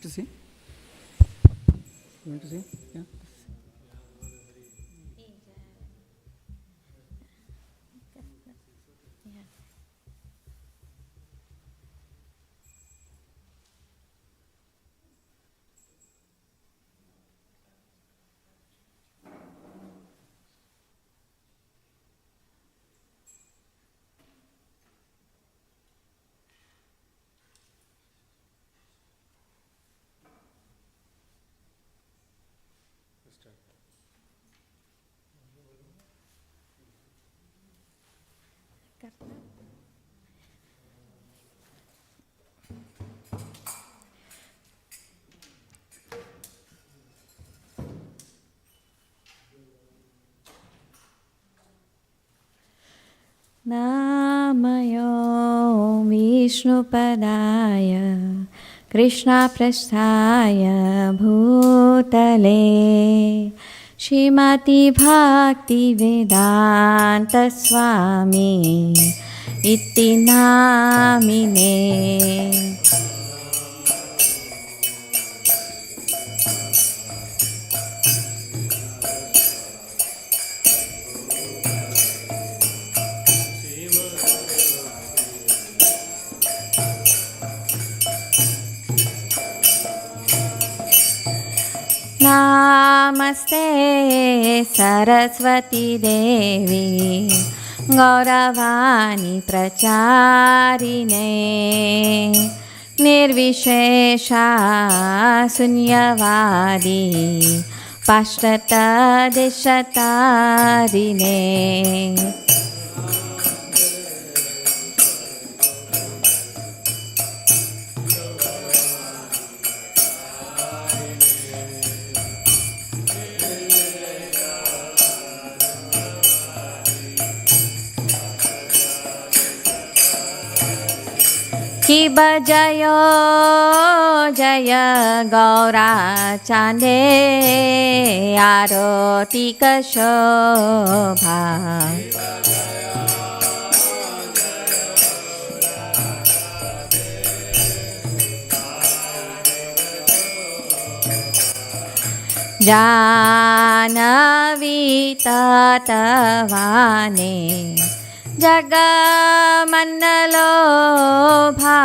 want to see? You want to see? Yeah. Namayo Vishnupadaya Krishna Prasthaya Bhutale Shrimati Bhakti Vedanta Swami Iti Namine Namaste Saraswati Devi Gauravani Pracharine Nirvishesha Sunyavadi Pashtata Deshatarine Kiba Jayo Jaya Gaura Chande Arotika Shobha Janavi Tatavane Jagamannalobha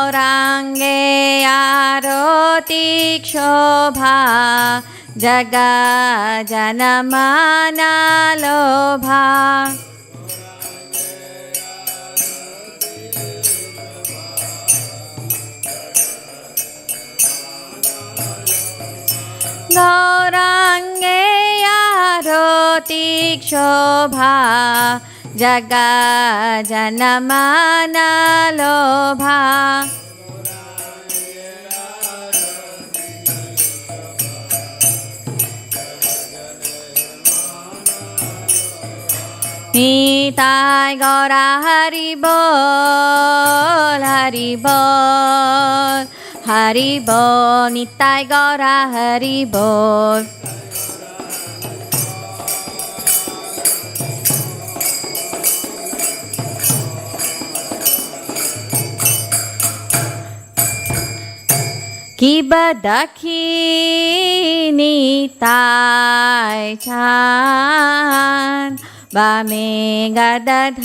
Gaurange Aroti Kshobha Jaga Janamana Lobha Gaurange Aroti Kshobha Jaga Janamana Lobha Nitai Gaura Hari Bol Hari Bol Hari Bol Nitai Gaura Hari Bol Kiba Dakhi Nitai Chan Bame Gadadhara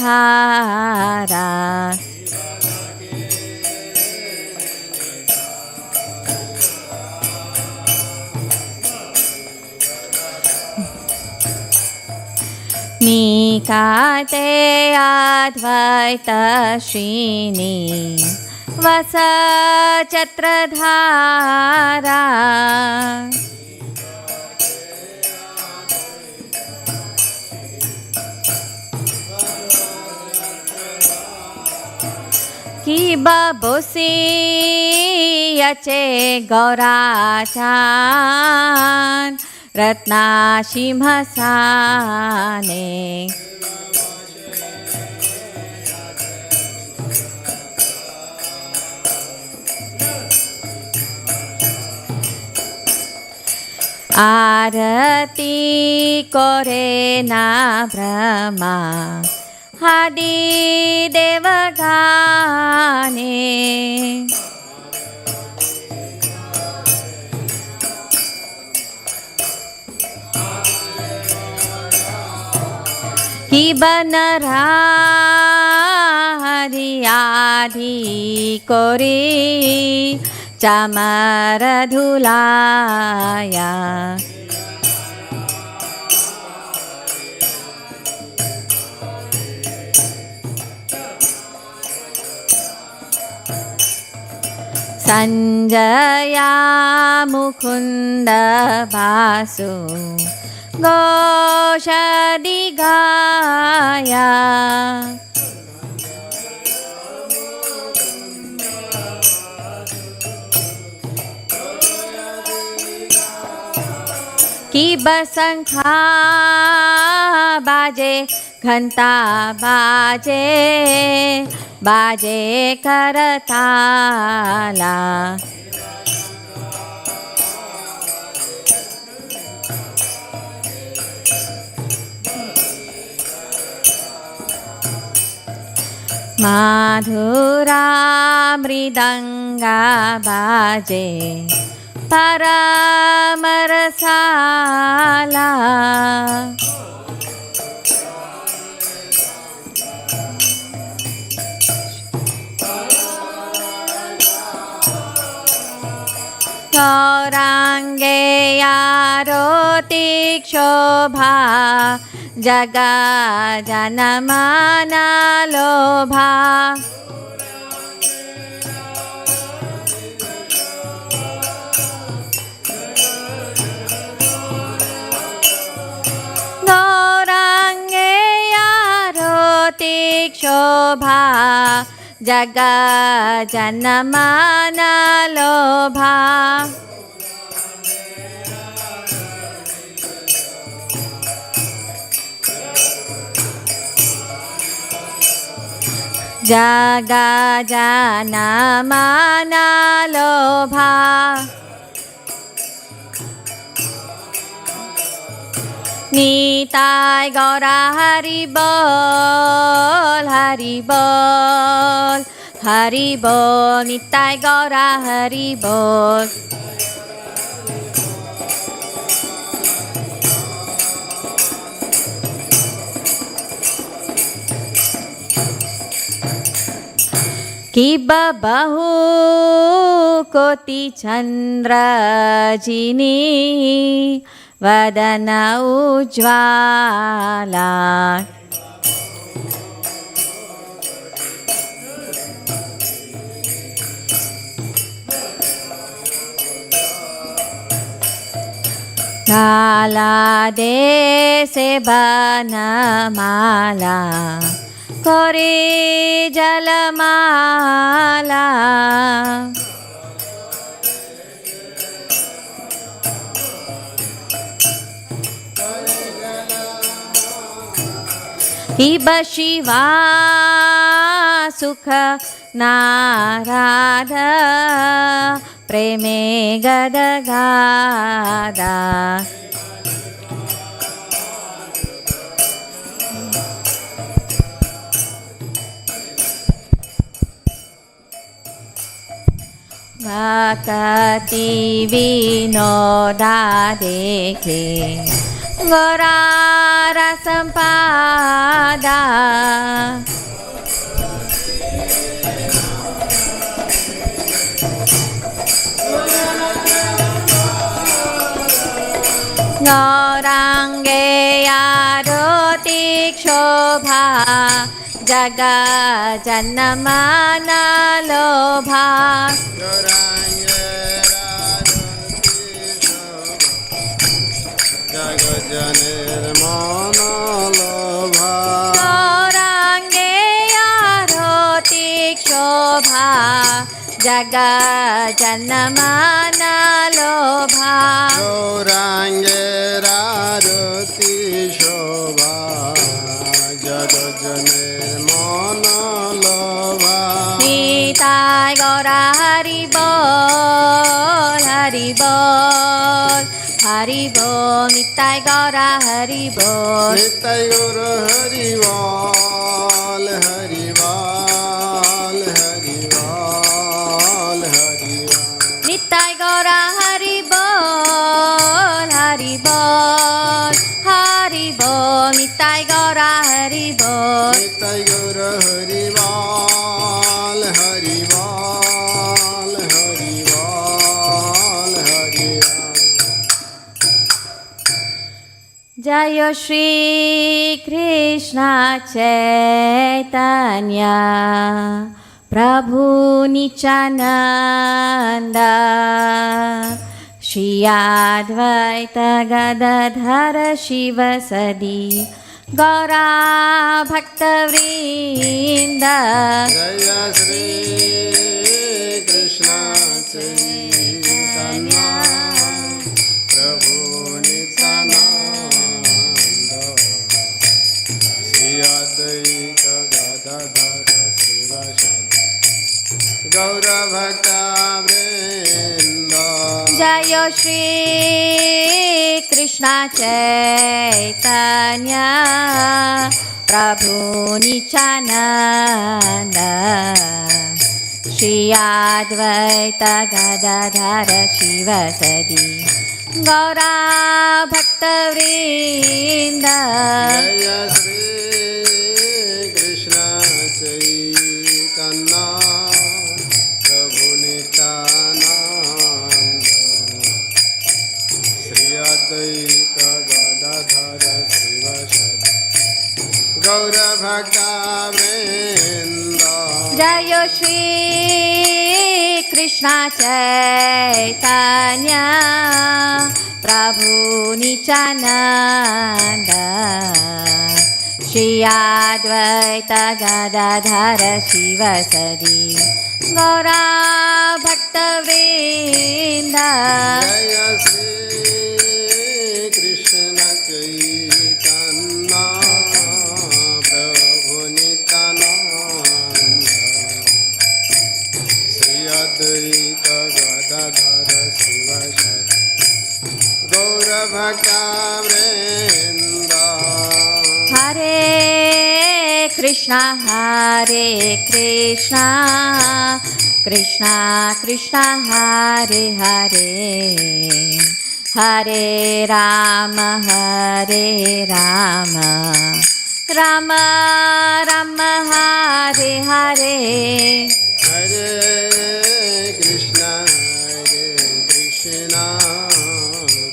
Nikate Advaita Srini Vasa Chatradhara Kiba Bosi Yache Gaurachan Ratna Shimhasane आरती करे ना ब्रह्मा आदि देवगाने कि बनरा हरि आदि करे चामर धुलाया संजया मुकुंद भासु घोषदि गाया कि बसंखा बाजे घंटा बाजे बाजे करताला माधुरा मृदंगा बाजे परमरसाला गौरांगे आरती शोभा जगा जनमाना लोभा गौरांगे आरती शोभा जगा जनमाना लोभा जगा जनमाना लोभा निताय गौरा हरि बोल हरि बोल हरि बोल निताय गौरा हरि बोल कि बहु कोटि चंद्र जिनी वदन उज्ज्वला काला देशे बनमाला करे जलमाला इब शिवा सुख नाराध प्रेमे गदगादा भक्ति विनोदा देखे गौरा रसंपादा गौरांगे आरती शोभा जगा जनमाना लोभा गौरांगे आरती शोभा जगा जनमाना लोभा गौरांगे आरती शोभा जगजनेर मन लोभा निताय गौरा हरि बोल हरि बोल Hari Bol, Nitai Gaura Hari Bol. Nitai Gaura Hari Bol, Hari Bol, Hari Bol, Hari Bol. Nitai Gaura Hari Bol, Hari Bol, Hari Bol, Nitai Gaura Hari Bol. Nitai Gaura Hari Bol, Hari Bol, Hari Bol, Hari Bol. Jaya Shri Krishna Chaitanya Prabhu Nityananda Shri Advaita Gadadhara Shiva Sadi Gaura Bhakta Vrinda. Jaya Shri Krishna Chaitanya Prabhu Nityananda Shri Advaita Gadadhara Shiva Sadi Gaura Bhakta Vrinda. Jaya Shri Krishna Chaitanya Prabhu Nityananda Shri Advaita Gadadhara Shiva Sadi Gaura Bhakta Vrinda. Jaya Shri Krishna Chaitanya Prabhu Nityananda Shri Advaita Gadadhara Shiva Sadi Gaura Bhakta Vrinda. Jaya Shri Krishna Chaitanya Prabhu Nityananda Shri Advaita Gadadhara Shiva Sadi Gaura Bhakta Vrinda. Jaya Shri Krishna Chaitanya Prabhu Nityananda Shri Advaita Gadadhara Shiva Sadi Gaura Bhakta Vrinda. Hare Krishna Krishna Krishna Hare Hare Hare Rama Rama Rama Hare Hare. Hare Krishna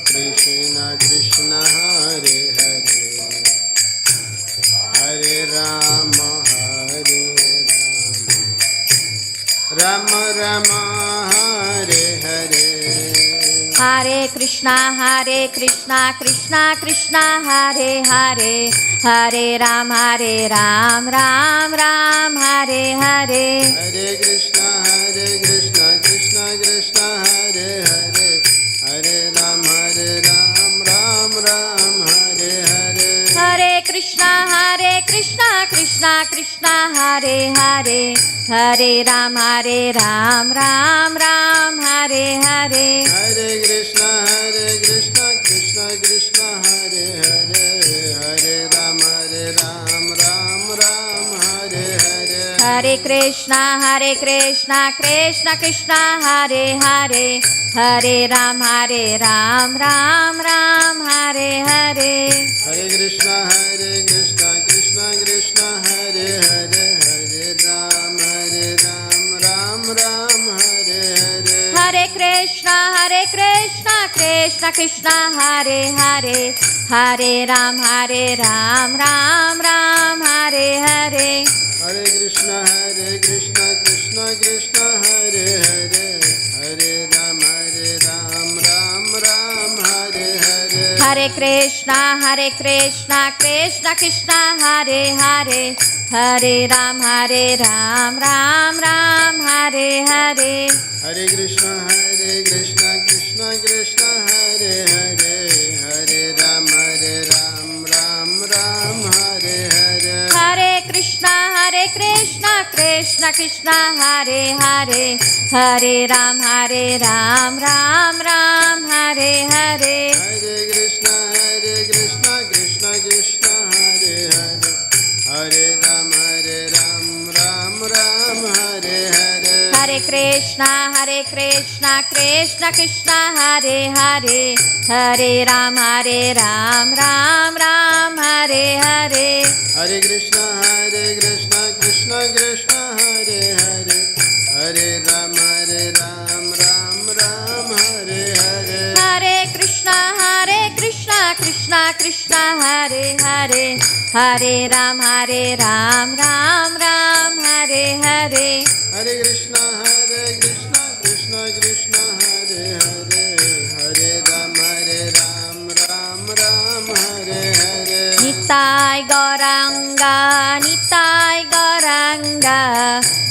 Krishna Krishna Hare Hare Hare Rama Rama Rama Hare Hare. Hare Krishna Krishna Krishna Hare Hare Hare Rama Ram Hare Hare. Hare Krishna Krishna Krishna Hare Hare Hare Rama Ram Hare Hare. Hare Krishna Krishna Krishna Hare Hare Hare Rama Ram Hare Hare. Hare Krishna Krishna Krishna Hare Hare Hare Rama Ram Hare Hare. Hare Krishna Krishna Krishna Hare Hare Hare Rama Ram Hare Hare. Hare Krishna Krishna Krishna Hare Hare Hare Rama Ram Hare Hare. Hare Krishna Krishna Hare Hare Hare Rama Ram Hare Hare. Hare Krishna Krishna Krishna Hare Hare Hare Rama Ram Hare Hare. Hare Krishna Krishna Krishna Hare Hare Hare Rama Ram Hare Hare. Hare Krishna Krishna Krishna Hare Hare Hare Rama Ram Hare Hare. Hare Krishna Hare Krishna, Krishna Krishna, Hare Hare, Hare Ram, Ram Ram, Hare Hare. Hare Krishna, Krishna Krishna, Hare Hare, Hare Ram, Ram Ram, Hare Hare. Hare Krishna, Krishna Krishna, Hare Hare, Hare Ram, Ram Ram, Hare Hare. Hare Krishna, Krishna Krishna, Hare Hare, Hare Ram, Ram Ram, Hare Hare. Hare Krishna, Krishna Krishna, Hare Hare, Hare Ram, Ram Ram, Hare Hare. Hare Krishna, Krishna Krishna, Hare Hare, Hare Ram, Ram Hare Hare. Nitai Gauranga,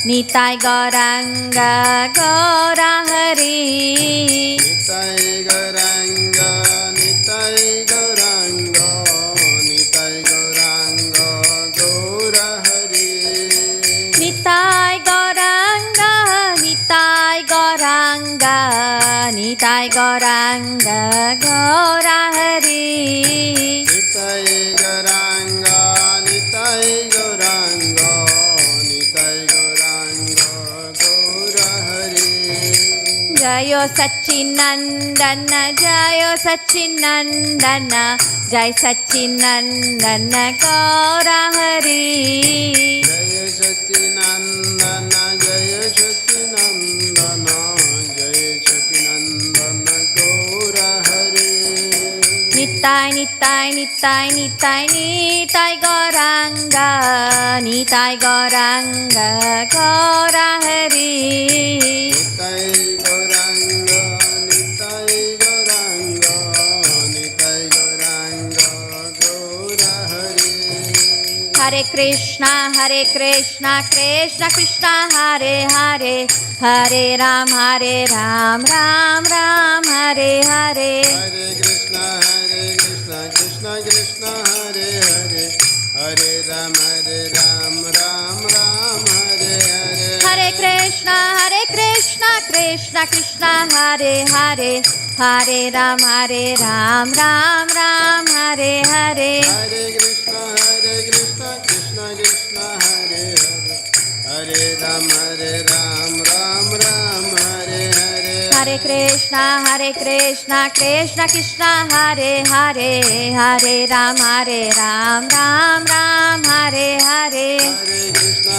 Nitai Gauranga, Gaura Hari. Nitai Gauranga, Nitai Gauranga, Nitai Gauranga, Gaura Hari. Nitai Gauranga, Nitai Gauranga, Gaura Hari. Nitai Gauranga, Nitai Gauranga, Nitai Gauranga, Gaura Hari. Jayo Sachinandana, Jayo Sachinandana, Jai Sachinandana, Gaura Hari. Jaya Satinandana, Jaya Satinandana, Jaya Satinandana, Gaura Hari. Nitai Gauranga, Nitai Gauranga, Gaura Hari. Nitai Gauranga, Nitai Gauranga, Nitai Gauranga, Gaura Hari. Hare Krishna, Krishna Krishna, Hare Hare, Hare Ram, Ram Ram, Hare Hare. Hare Krishna, Krishna Krishna, Hare Hare, Hare Ram, Ram Ram, Hare Hare. Hare Krishna, Krishna Krishna, Hare Hare, Hare Ram, Ram Ram, Hare Hare. Hare Krishna, Krishna Krishna, Hare Hare, Hare Ram, Ram Ram, Hare Hare. Hare Krishna, Krishna Krishna, Hare Hare, Hare Ram, Ram Ram, Hare Hare. Hare Krishna,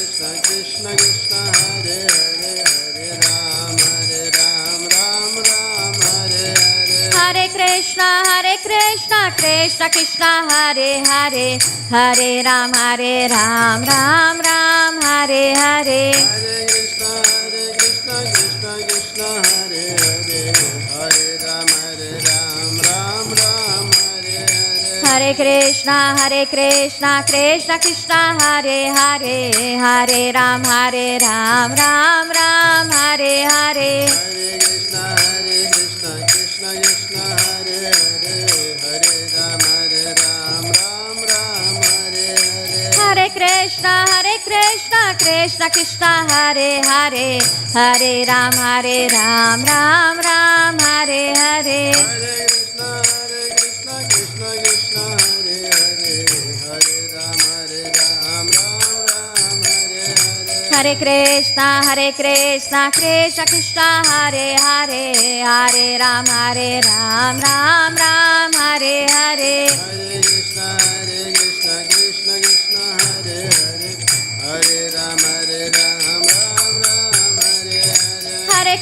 Krishna Krishna, Hare Hare, Hare Ram, Ram Hare Hare. Hare Krishna, Krishna Krishna, Hare Hare, Hare Ram, Ram Hare Hare. Hare Krishna, Krishna Krishna, Hare Hare, Hare Ram, Ram Hare Hare. Hare Krishna, Krishna Krishna, Hare Hare, Hare Ram, Ram Hare Hare. Hare Krishna, Krishna Krishna, Hare Hare, Hare Ram, Ram Hare Hare. Hare Krishna, Krishna Hare Hare, Hare Ram, Ram Hare Hare. Hare Krishna, Krishna Krishna, Hare Hare, Hare Ram, Ram Hare Hare. Hare Krishna, Krishna Krishna, Hare Hare, Hare Ram, Ram Hare Hare. Hare Krishna, Krishna Krishna, Hare Hare, Hare Ram, Ram Hare Hare. Hare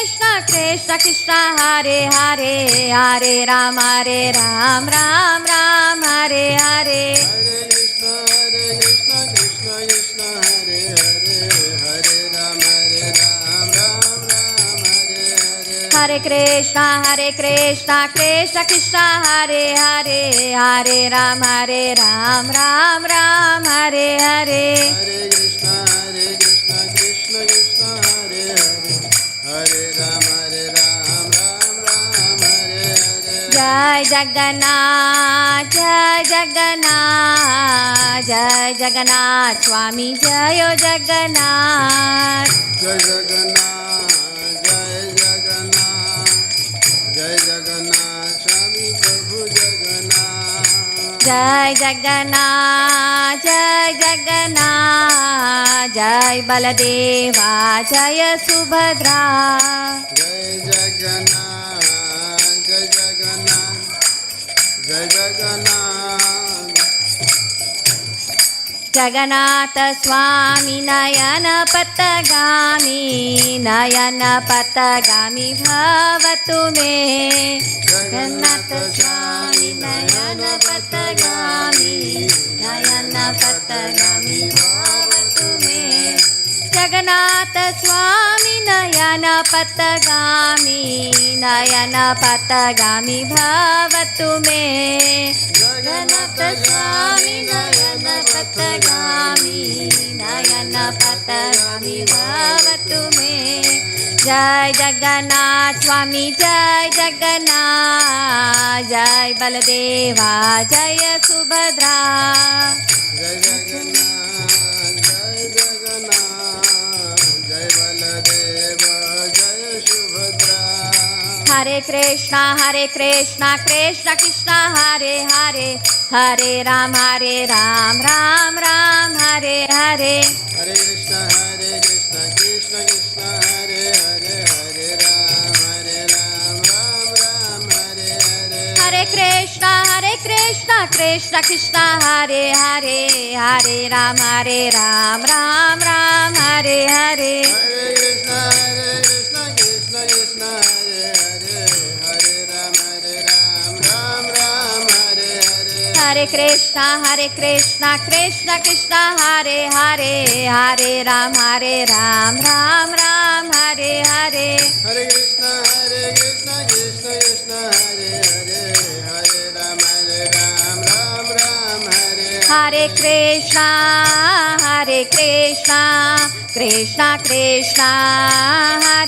Krishna, Krishna Krishna, Hare Hare, Hare Ram, Ram Hare Hare. Hare Krishna, Krishna Krishna, Hare Hare, Hare Ram, Ram Hare Hare. Hare Krishna, Krishna Krishna, Hare Hare, Hare Ram, Ram Hare Hare. Hare Krishna, Krishna Krishna, Hare Hare, Hare Ram, Ram Hare Hare. Jai Jagannath, Jai Jagannath, Jai Jagannath, Swami Jayo Jagannath. Jai Jagannath, Jai Jagannath, Jai Jagannath, Swami Prabhu Jagannath. Jai Jagannath, Jai Jagannath, Jai Baladeva, Jai Subhadra. Jai Jagannath, Jai Jagannath, Jai Jagannath. Jagannath Swami Nayana Patagami, Nayana Patagami Bhavatu me. Jagannath Swami Nayana Patagami, Nayana Patagami Bhavatu me. Jagannath Swami Nayana Patagami, Nayana Patagami Bhavatu me. Jagannath Swami Nayana Patagami, Nayana Patagami Bhavatu me. Jai Jagannath Swami, Jai Jagannath, Jai Baladeva, Jai Subhadra. Jai Jagannath, Jai Jagannath, Jai Baladeva, Jai Subhadra. Hare Krishna, Krishna Krishna, Hare Hare, Hare Ram, Ram Ram, Hare Hare. Hare Krishna, Krishna Krishna, Hare Hare, Hare Ram, Ram Ram, Hare Hare. Hare Krishna, Krishna Krishna, Hare Hare, Hare Ram, Ram Ram, Hare Hare. Hare Krishna, Krishna Krishna, Hare Hare, Hare Ram, Ram Ram, Hare Hare. Hare Krishna, Krishna Krishna, Hare Hare, Hare Ram, Ram Ram, Hare Hare. Hare Krishna, Krishna Krishna, Hare Hare, Hare Ram, Ram Ram, Hare Hare Krishna, Krishna Krishna,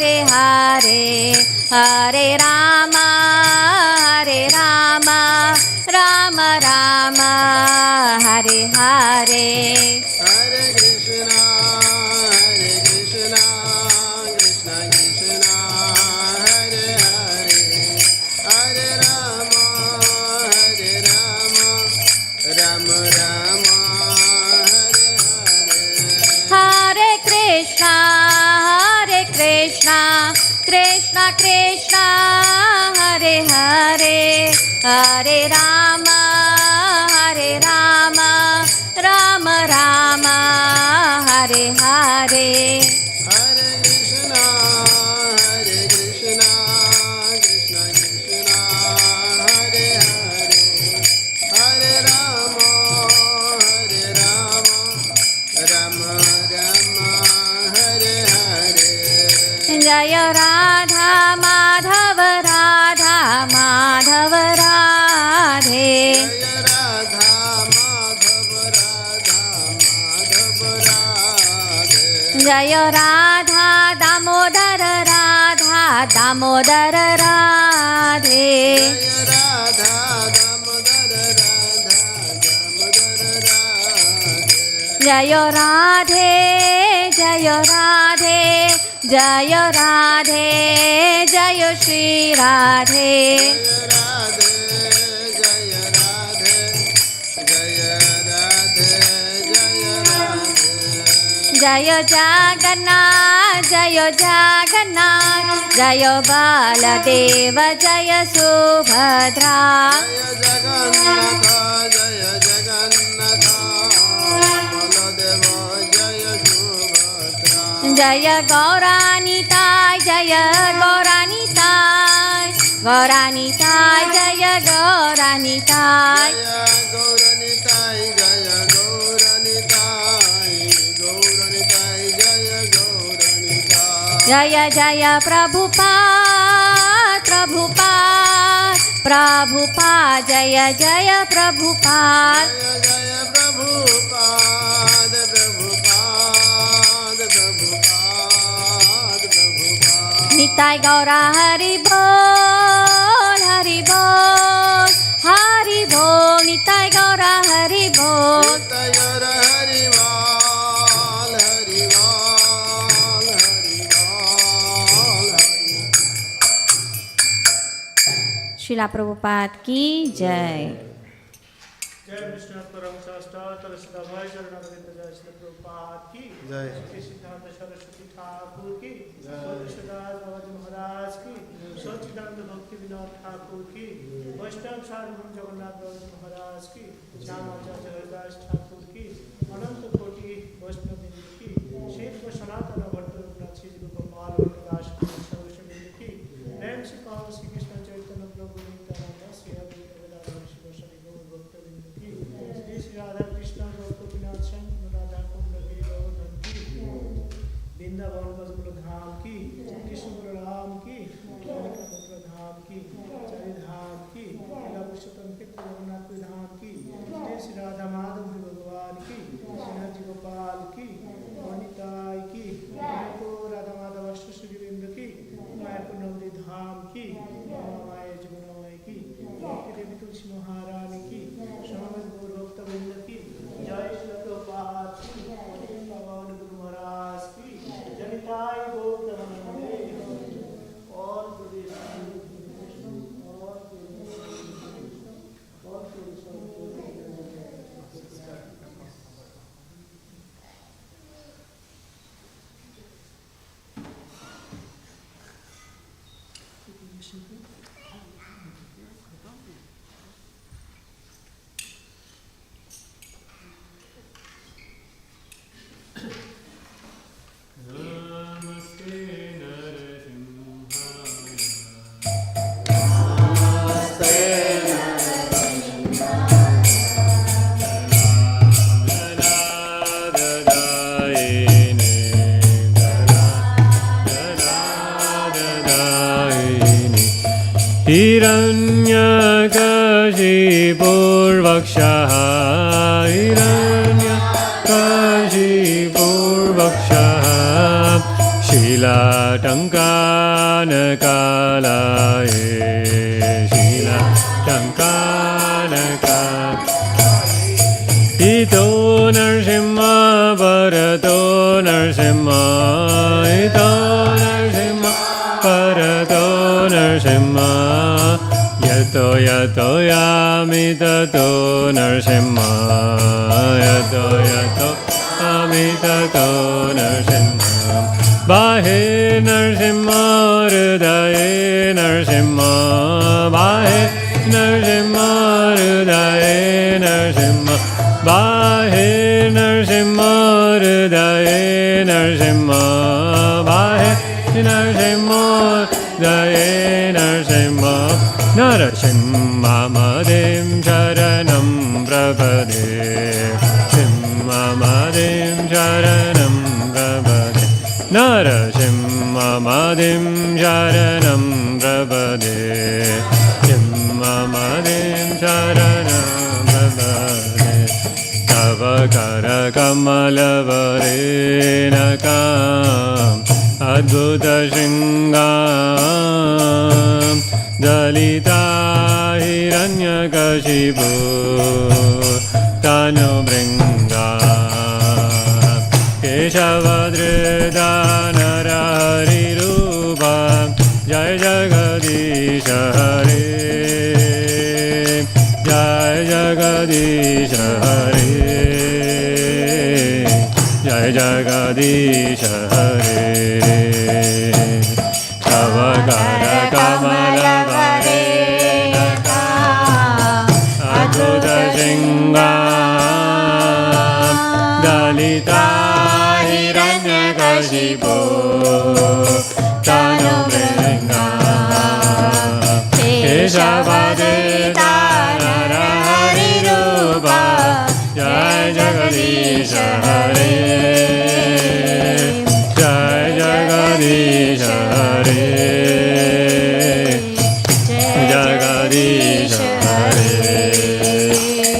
Hare Hare, Hare Rama, Rama Rama, Hare Hare. Hare Krishna, Krishna Krishna, Hare Hare, Hare Rama, Rama Rama, Hare Hare. Hare Krishna, Krishna Krishna, Hare Hare, Hare Rama, Rama Rama, Hare Hare. Hare Krishna, Krishna Krishna, Hare Hare, Hare Rama, Rama Rama, Hare Hare. Jaya Radha Madhav, Radhe. Jai Radha Madhav, Madhav Radhe. Jaya Radha Damodar, Damodar Radhe. Jai Radha Damodar, Damodar Radhe. Jaya Radhe, Jaya Radhe, Jaya Radhe, Jaya Shri Radhe. Jai Radhe, Jai Radhe, Jai Radhe. Jaya Jagannath, Jaya Jagannath, Jaya Baladeva, Jaya Subhadra. Jai Jagannath, Jai Jagannath, Baladeva, Jai Subhadra. Jaya Gauranitai, Jaya Gauranitai, Gauranitai, Jaya Gauranitai. Jaya Gauranitai, Jaya Gauranitai, Gauranitai, Jaya Gauranitai. Jaya Jaya Prabhupada, Prabhupada, Jaya Jaya Prabhupada. Jaya Jaya Prabhupada, Prabhupada. Nitai Gaura Hari Bol, Hari Bol, Hari Bol, Nitai Gaura Hari Bol. Nitai Gaura Hari Bol, Hari Bol, Hari Bol, Hari Bol. Srila Prabhupada ki jai. जय विष्णु परम शास्त्र सदाभाई शरणागत जय श्री प्रभुपाद की जय। श्री सिद्धार्थ सरस्वती ठाकुर की सदाज बाबाजी महाराज की सच्चिदानंद भक्ति विनोद ठाकुर की वैष्णव सार्वभौम जगन्नाथ बाबाजी महाराज की श्यामाचार्य हरिदास ठाकुर की अनंत कोटि वैष्णव बिंदु की श्री सनातन भट्ट रघुनाथ श्री गोपाल भट्टदास सर्वस्वी की प्रेम से कहो श्री कृष्ण चैतन्य प्रभु नित्यानंद श्री अद्वैत गदाधर शिव गौर भक्त बिंदु की श्री राधा कृष्ण गोपीनाथ शंकर राधा कुंड गोवर्धन की वृंदावन बजपुर धाम की कृष्ण राम की पुत्र धाम की चारि धाम की पुरुषोत्तम पितृ रघुनाथ धाम की श्री राधा माधव भगवान की श्री गोपाल की वनिताई की राधा माधव अष्टविंद की मायापुर नवरी धाम की माया जमुनामय की देवी तुलसी महारानी की समस्त गौर भक्त वृंद की जय श्री प्रभुपाद की भगवान गुरु महाराज की जनिताई गौर और प्रदेश Hiranyakashipurbhakshah Hiranyakashipurbhakshah Shilatankanakalaye Shilatankanakalaye Ito Narsimha Bharato Narsimha Ito Narsimha Bharato Narsimha Yato yato yami tato narsimha Yato yato yami tato narsimha Bahe narsimha hridaye narsimha Bahe narsimha hridaye narsimha Bahe narsimha hridaye narsimha Bahe narsimha hridaye narsimha Narasimhamadim Sharanam Prabhade Simhamadim Sharanam Prabhade Narasimhamadim Sharanam Prabhade Simhamadim Sharanam Prabhade Tava Kara Kamalavarena Adbhuta Shringam Dalita Hiranyakashipu Tanu Bringa Keshavadrita Narahari Rupa Jai Jagadisha Hare Jai Jagadisha Hare Jai Jagadisha Hare Savakara Kamala Varena Adbhuta Shringam Dalita Hiranyakashipu Tanu Bringa Keshavadrita Narahari Rupa Jai Jagadisha Hare Jai Jagadisha Hare Jagadisha Hare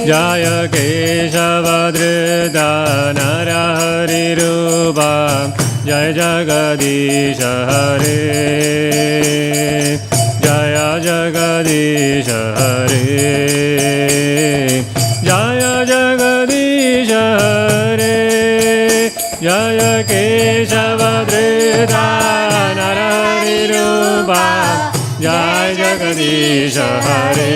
Jaya Keshavadrita Narahari Rupa Jai Jagadisha Hare Jaya Jagadish Hare Jaya Jagadish Hare Jaya Keshava Dhrita Narahari Rupa Jaya Jagadish Hare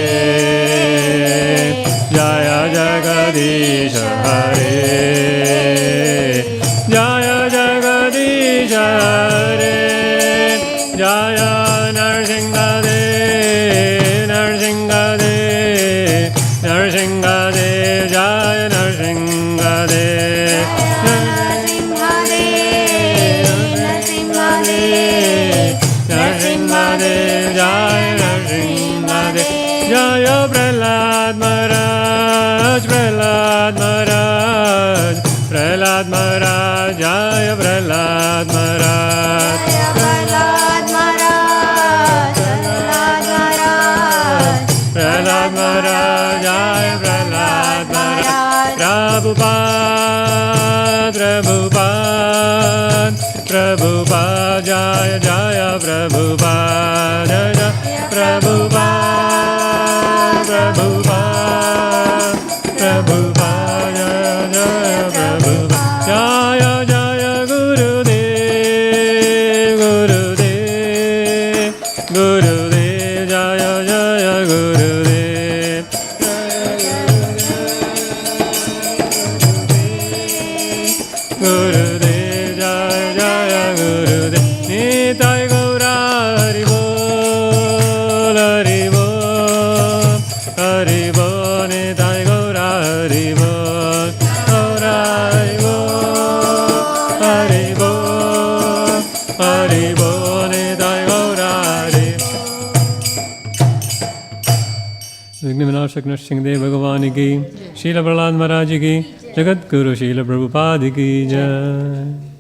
Jaya Jagadish Hare Jaya Jagadish Hare Jaya Narsingadev Narsingadev Narsingadev Jaya Narsingadev Narsingadev Jaya Narsingadev Jaya Prahlad Maharaj Prahlad Maharaj Prahlad Maharaj Jaya Prahlad Maharaj Prahlad Maharaj Jaya Prahlad Maharaj Prabhupada Prabhupada Prabhupada Jaya Jaya Prabhupada Jaya Prabhupada Prabhupada Prabhupada Jaya Jaya Prabhupada Jaya Jaya Gurudev Gurudev Gurudev Jaya Jaya Gurudev Gurudev Jaya Jaya Gurudev Nitai Gaura Hari Bol Hari Bol Hari Bol Nitai Gaura Hari Bol Gaura Hari Bol Hari Bol Hari Bol Nitai Gaura Hari Vigna Vinashak Nrsimhadev Bhagavani ki Srila Prahlad Maharaj ki Jagat Guru Srila Prabhupada ki Jai.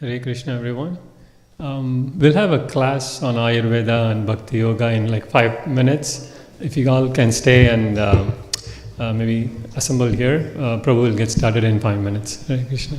Hare Krishna, everyone. We'll have a class on Ayurveda and Bhakti Yoga in like 5 minutes. If you all can stay and maybe assemble here, Prabhu will get started in 5 minutes. Hare Krishna.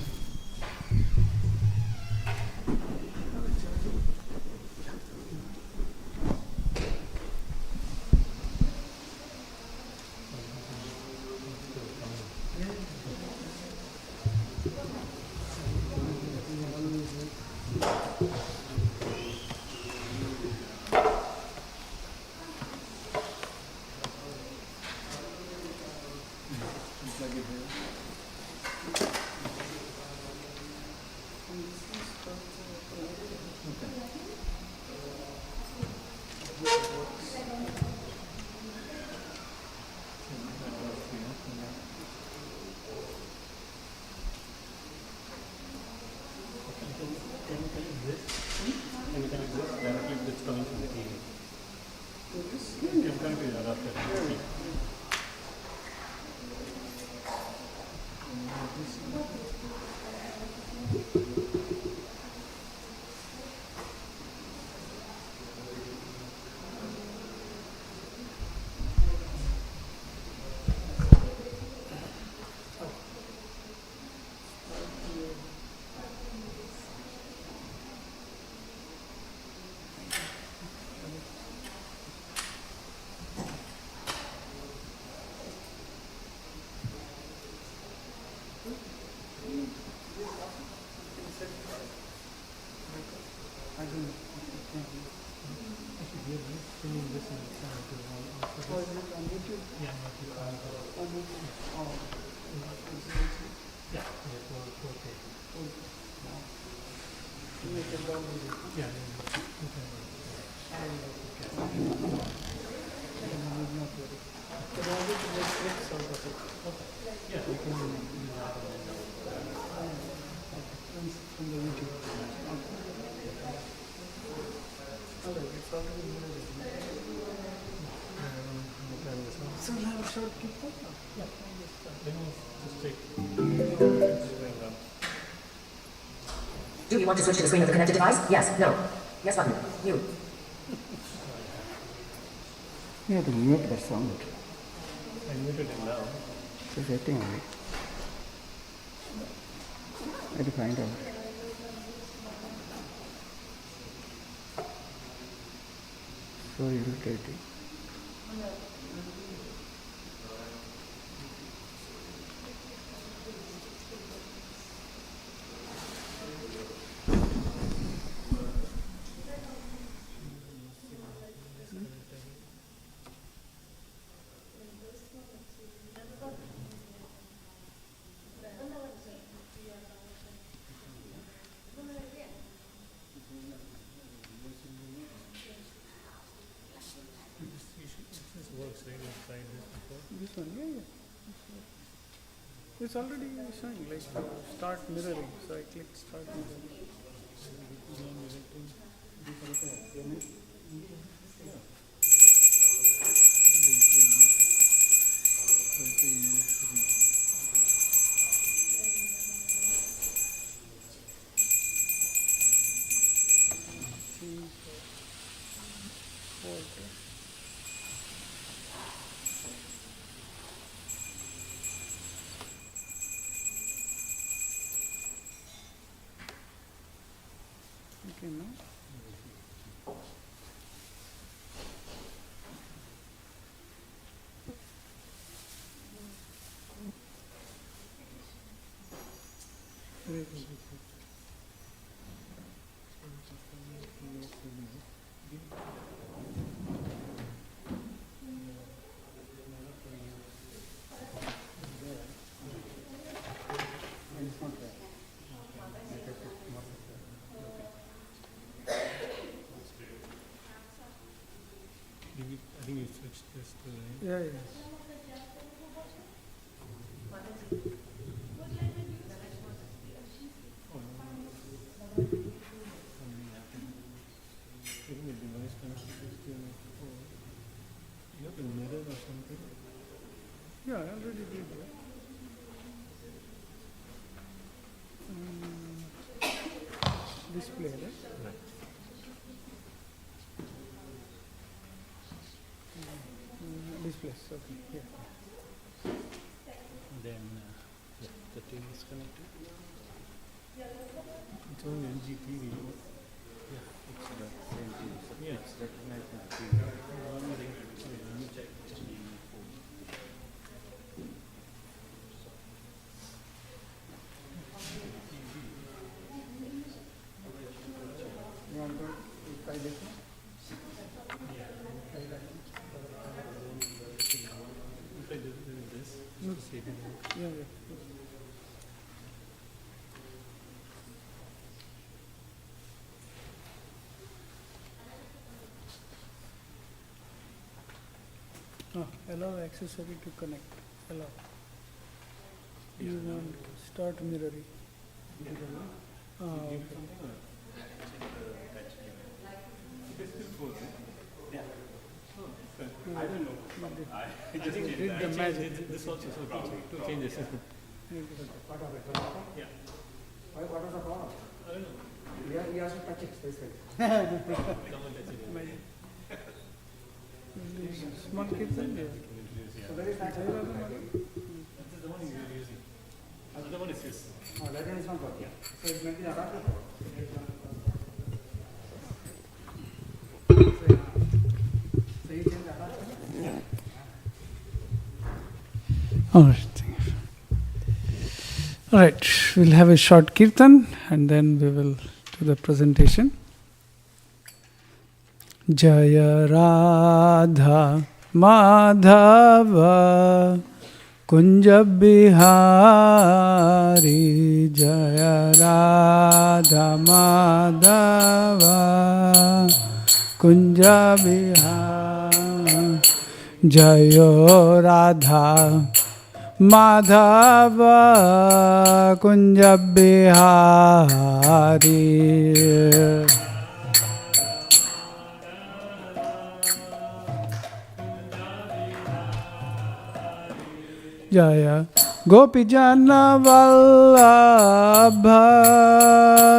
Do you want to switch to the screen of the connected device? Yes, no. Yes button. Mute. You have to mute that sound. I muted it now. It's a setting only. I have to find out. So irritating. This one, yeah. It's already showing, like start mirroring. So I click start mirroring. Okay, no? I think you switched this to Yeah. you have a mirror or something. Yeah, I already did that. Display, right? Right. Displays, okay, yeah. Then the TV is connected. It's on LG TV. Yeah, it's the same TV. So yeah, it's recognized as TV. One thing, let me check. You want to try this one? If I do this, Yeah, yeah. Allow accessory to connect. Allow. You want start mirroring. Okay. I don't know. I just did the magic. This also, so two changes. What was the problem? I don't know. We have to touch it this way. Someone touch it. Magic. Small kids and So there is that. This is the one you're using. Another one is this. Oh, that one is not working. So it's meant to be adapted. So you change the adapter? All right, we'll have a short kirtan and then we will do the presentation. Jaya Radha Madhava Kunja Bihari Jaya Radha Madhava Kunja Bihari Jaya Radha Madhava Kunja Bihari Jaya Gopijana Vallabha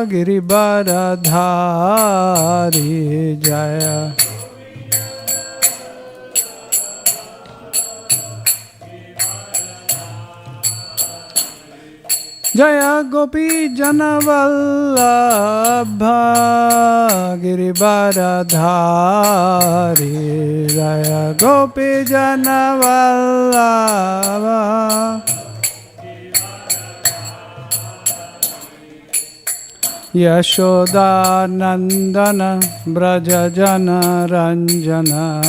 Giribaradhari Jaya Jaya Gopi Janavallabha Giribaradhari Jaya Gopi Janavallabha Yashoda Nandana Braja Jana Ranjana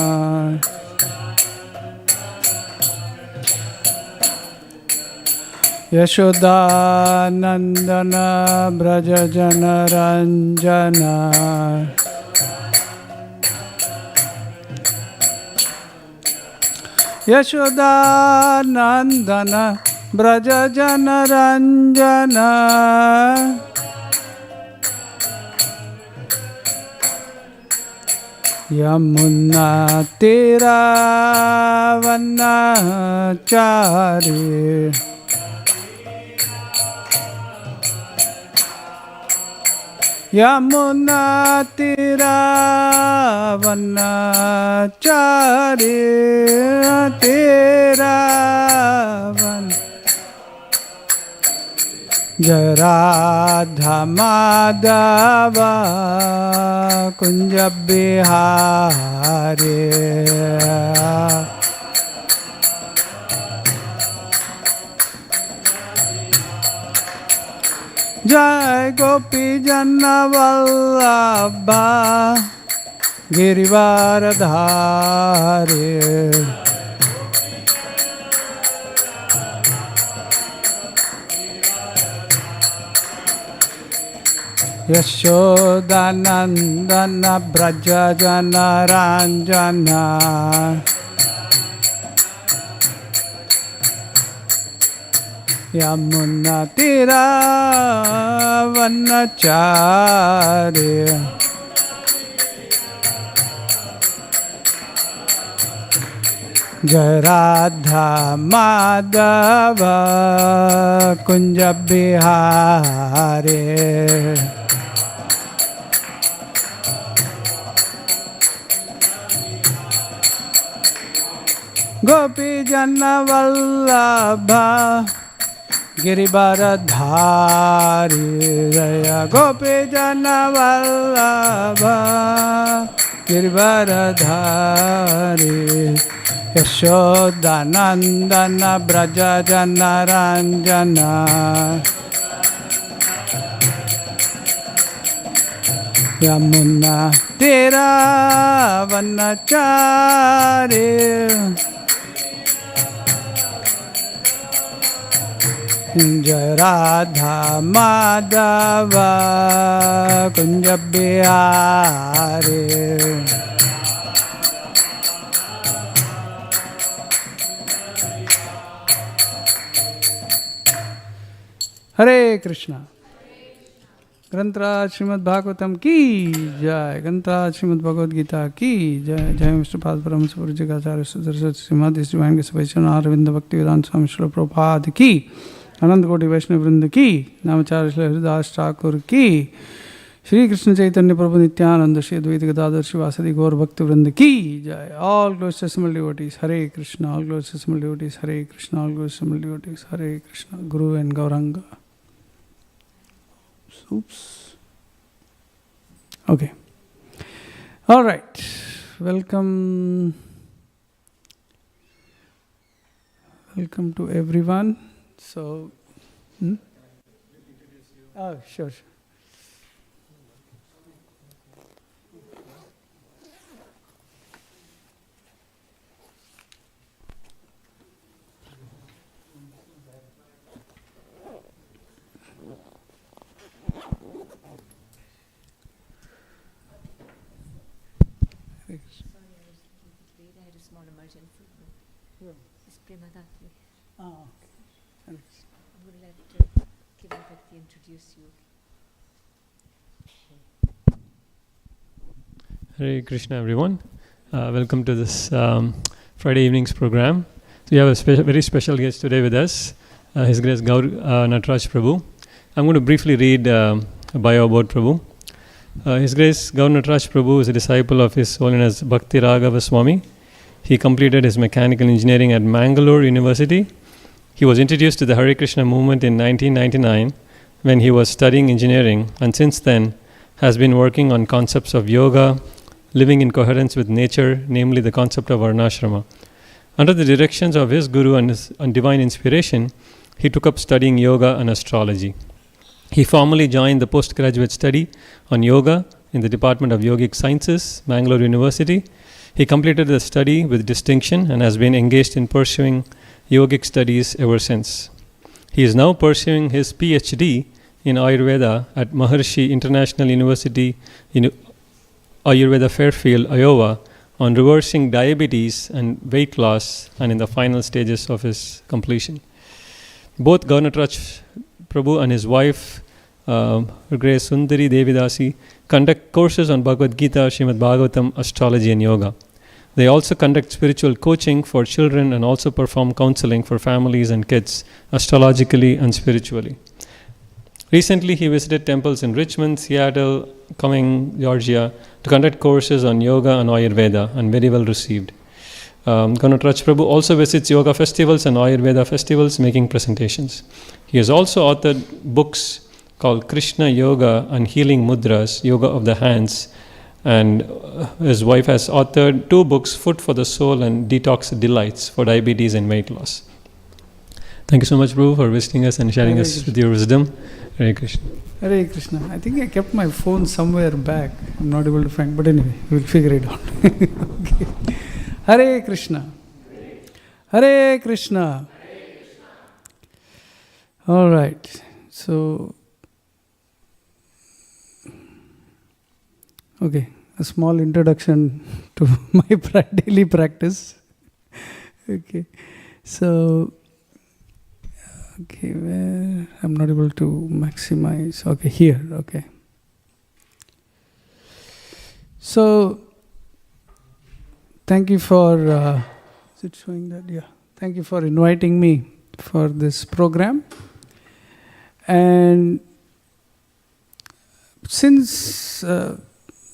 Yashoda Nandana Braja Jana Ranjana Yashoda Nandana Braja Jana Ranjana Yamuna Tira Vanachari Yamuna Tira Vanachari Tira Jaya Radha Madhava Kunja Bihari Jai Gopi Jana Vallabha Girivaradhari Yashoda Nandana Braja Jana Ranjana Yamuna Tira Vanachari Jaya Radha Madhava Kunja Bihari Gopi Jana Vallabha Giribaradhari Jaya Gopi Jana Vallabha Giribaradhari Yashoda Nandana Braja Jana Ranjana Yamuna Tira Vanachari Jai Radha Madhava Kunja Bihari. Hare Krishna. Grantra Srimad Bhagavatam ki jai. Grantra Srimad Bhagavad Gita ki jai. Jai Mr. Pad Brahmasa Purjagacharya Sudarsat Srimad His Divine Grace Vaishnava Arvinda Bhakti Vedanta Swami Srila Prabhupada ki. Anand Koti Vaishnava Vrinda ki. Namacharya Srila Hridas Thakur ki. Shri Krishna Chaitanya Prabhu Nityananda Shri Advaita Gadadhar Shivasadi Gaur Bhakti Vrinda ki jai. All glorious assembled devotees Hare Krishna. All glorious assembled devotees Hare Krishna. All glorious assembled devotees Hare Krishna. Guru and Gauranga. Oops. Okay. All right. Welcome. Welcome to everyone. So, oh, sure. Hare Krishna, everyone. Welcome to this Friday evening's program. So we have a very special guest today with us, His Grace Gaur Nataraj Prabhu. I'm going to briefly read a bio about Prabhu. His Grace Gaur Nataraj Prabhu is a disciple of His Holiness Bhakti Raghava Swami. He completed his mechanical engineering at Mangalore University. He was introduced to the Hare Krishna movement in 1999 when he was studying engineering, and since then has been working on concepts of yoga, living in coherence with nature, namely the concept of varnashrama. Under the directions of his guru and divine inspiration, he took up studying yoga and astrology. He formally joined the postgraduate study on yoga in the Department of Yogic Sciences, Mangalore University. He completed the study with distinction and has been engaged in pursuing yogic studies ever since. He is now pursuing his PhD in Ayurveda at Maharishi International University in Ayurveda Fairfield, Iowa, on reversing diabetes and weight loss, and in the final stages of his completion. Both Gaur Nataraj Prabhu and his wife, Grace Sundari Devidasi, conduct courses on Bhagavad Gita, Srimad Bhagavatam, astrology and yoga. They also conduct spiritual coaching for children and also perform counseling for families and kids, astrologically and spiritually. Recently, he visited temples in Richmond, Seattle, Cumming, Georgia, to conduct courses on yoga and Ayurveda, and very well received. Gaur Nataraj Prabhu also visits yoga festivals and Ayurveda festivals, making presentations. He has also authored books called Krishna Yoga and Healing Mudras, Yoga of the Hands, and his wife has authored 2 books, Food for the Soul and Detox Delights for Diabetes and Weight Loss. Thank you so much, Prabhu, for visiting us and sharing us with your wisdom. Hare Krishna. Hare Krishna. I think I kept my phone somewhere back. I'm not able to find, but anyway, we'll figure it out. Okay. Hare Krishna. Hare Krishna. All right. So, okay, a small introduction to my daily practice. Okay. So, okay, where I'm not able to maximize. Okay, here. Okay. So, thank you for. Is it showing that? Yeah. Thank you for inviting me for this program. And since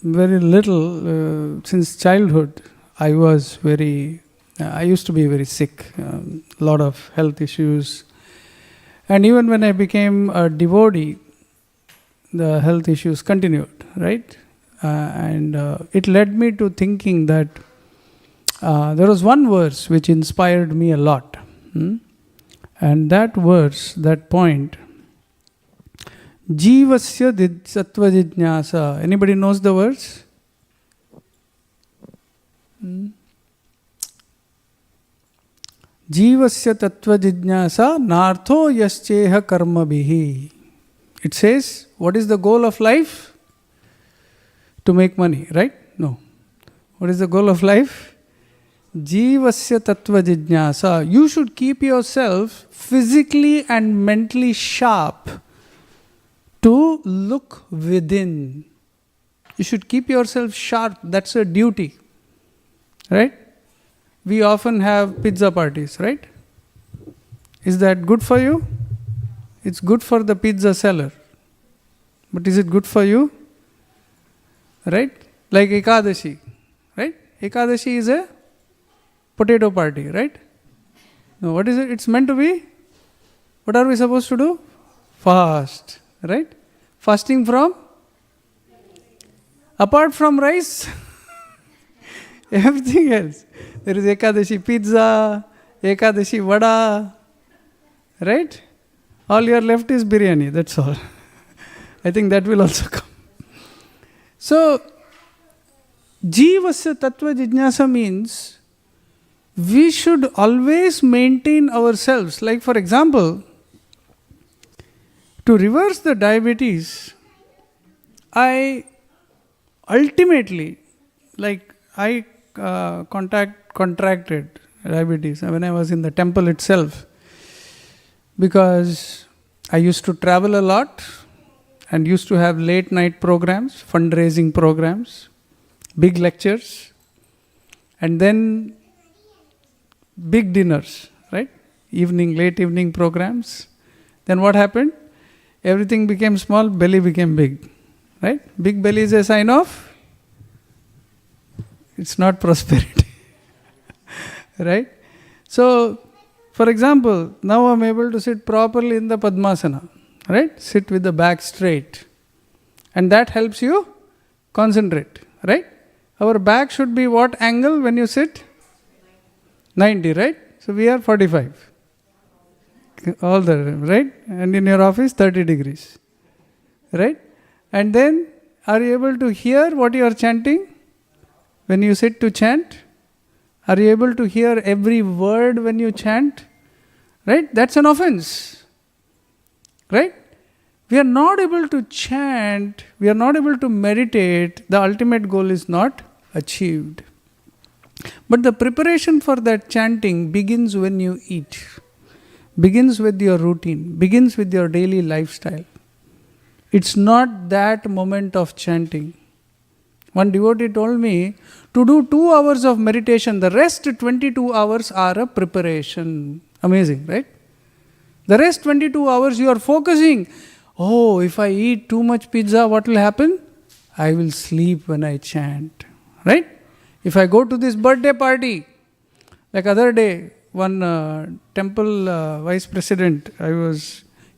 very little, since childhood, I used to be very sick. A lot of health issues. And even when I became a devotee, the health issues continued, right? And it led me to thinking that there was one verse which inspired me a lot. And that verse, that point, Jivasya sattva jijnasa. Anybody knows the verse? Jivasya tattva jijnasa nartho yascheha karma bihi. It says, what is the goal of life? To make money, right? No. What is the goal of life? Jivasya tattva jijnasa. You should keep yourself physically and mentally sharp to look within. You should keep yourself sharp. That's a duty. Right? We often have pizza parties, right? Is that good for you? It's good for the pizza seller. But is it good for you? Right? Like Ekadashi. Right? Ekadashi is a potato party, right? No, what is it? It's meant to be? What are we supposed to do? Fast. Right? Fasting from? Apart from rice, everything else. There is Ekadashi pizza, Ekadashi vada, right? All you're left is biryani, that's all. I think that will also come. So, Jivasya Tattva Jijnasa means we should always maintain ourselves. Like for example, to reverse the diabetes, I ultimately, I contracted diabetes when I was in the temple itself, because I used to travel a lot and used to have late night programs, fundraising programs, big lectures, and then big dinners, right? Late evening programs. Then what happened? Everything became small, belly became big, right? Big belly is a sign of, it's not prosperity, right? So, for example, now I'm able to sit properly in the Padmasana, right? Sit with the back straight. And that helps you concentrate, right? Our back should be what angle when you sit? 90, right? So we are 45. All the, right? And in your office, 30 degrees, right? And then, are you able to hear what you are chanting? When you sit to chant, are you able to hear every word when you chant? Right? That's an offense. Right? We are not able to chant, we are not able to meditate, the ultimate goal is not achieved. But the preparation for that chanting begins when you eat, begins with your routine, begins with your daily lifestyle. It's not that moment of chanting. One devotee told me to do 2 hours of meditation, the rest 22 hours are a preparation. Amazing, right? The rest 22 hours you are focusing. Oh, if I eat too much pizza, what will happen? I will sleep when I chant, right? If I go to this birthday party, like other day, one temple vice president,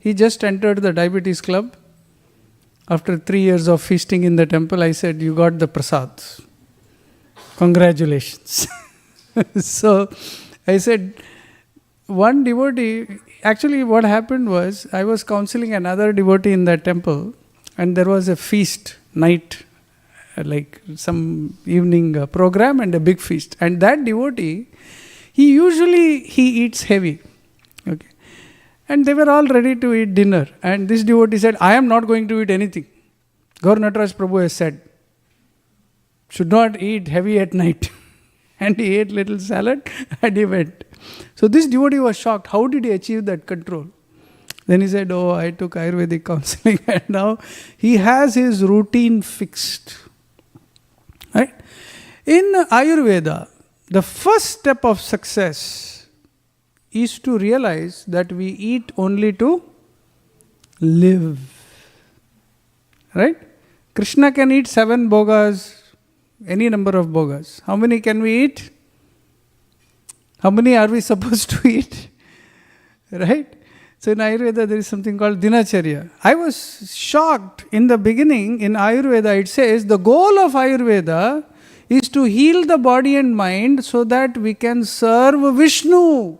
he just entered the diabetes club. After 3 years of feasting in the temple, I said, you got the prasad. Congratulations. So, I said, one devotee, actually what happened was, I was counseling another devotee in that temple, and there was a feast night, like some evening program and a big feast. And that devotee, he eats heavy. Okay. And they were all ready to eat dinner. And this devotee said, I am not going to eat anything. Gaur Nataraj Prabhu has said, should not eat heavy at night. And he ate little salad and he went. So this devotee was shocked. How did he achieve that control? Then he said, oh, I took Ayurvedic counseling and now he has his routine fixed. Right? In Ayurveda, the first step of success is to realize that we eat only to live. Right? Krishna can eat 7 bhogas, any number of bhogas. How many can we eat? How many are we supposed to eat? Right? So in Ayurveda there is something called Dinacharya. I was shocked in the beginning in Ayurveda it says the goal of Ayurveda is to heal the body and mind so that we can serve Vishnu.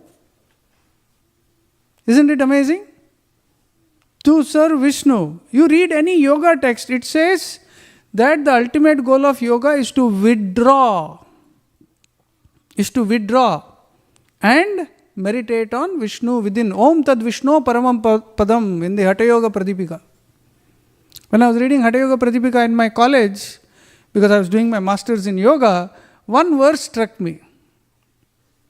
Isn't it amazing? To serve Vishnu. You read any yoga text, it says that the ultimate goal of yoga is to withdraw. And meditate on Vishnu within. Om Tad Vishnu Paramam Padam in the Hatha Yoga Pradipika. When I was reading Hatha Yoga Pradipika in my college, because I was doing my masters in yoga, one verse struck me.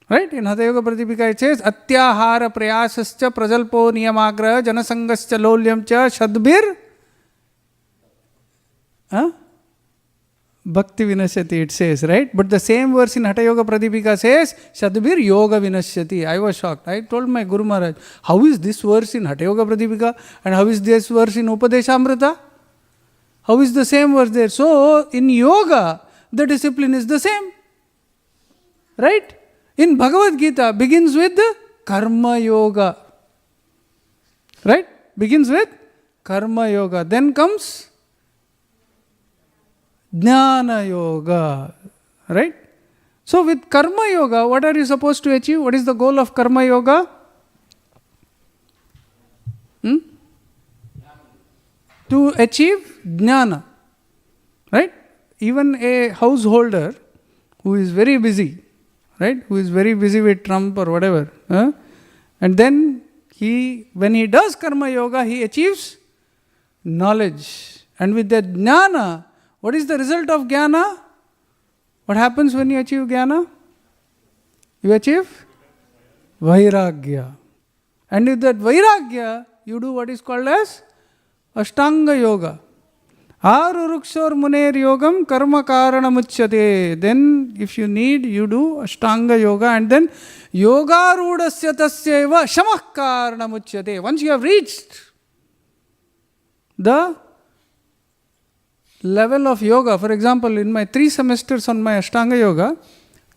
Right? In Hatha Yoga Pradipika it says, Atyahara prayasascha prajalpo niyamagra janasangascha lolyam cha shadbir Bhakti Vinashyati, it says, right? But the same verse in Hatha Yoga Pradipika says, Shadbir Yoga Vinashyati. I was shocked. I told my Guru Maharaj, how is this verse in Hatha Yoga Pradipika and how is this verse in Upadeshamrita? How is the same verse there? So, in yoga, the discipline is the same. Right? In Bhagavad Gita, begins with Karma Yoga. Right? Begins with Karma Yoga. Then comes Jnana Yoga, right? So with Karma Yoga, what are you supposed to achieve? What is the goal of Karma Yoga? To achieve Jnana, right? Even a householder who is very busy, right? Who is very busy with Trump or whatever, and then when he does Karma Yoga, he achieves knowledge. And with that Jnana, what is the result of Jnana? What happens when you achieve Jnana? You achieve Vairagya. And with that Vairagya, you do what is called as Ashtanga Yoga. Arurukshor Muner Yogam Karma Karana Muchyate. Then, if you need, you do Ashtanga Yoga, and then Yoga Rudasya Tasyeva Shamah Karana Muchyate. Once you have reached the level of yoga, for example, in my 3 semesters on my Ashtanga Yoga,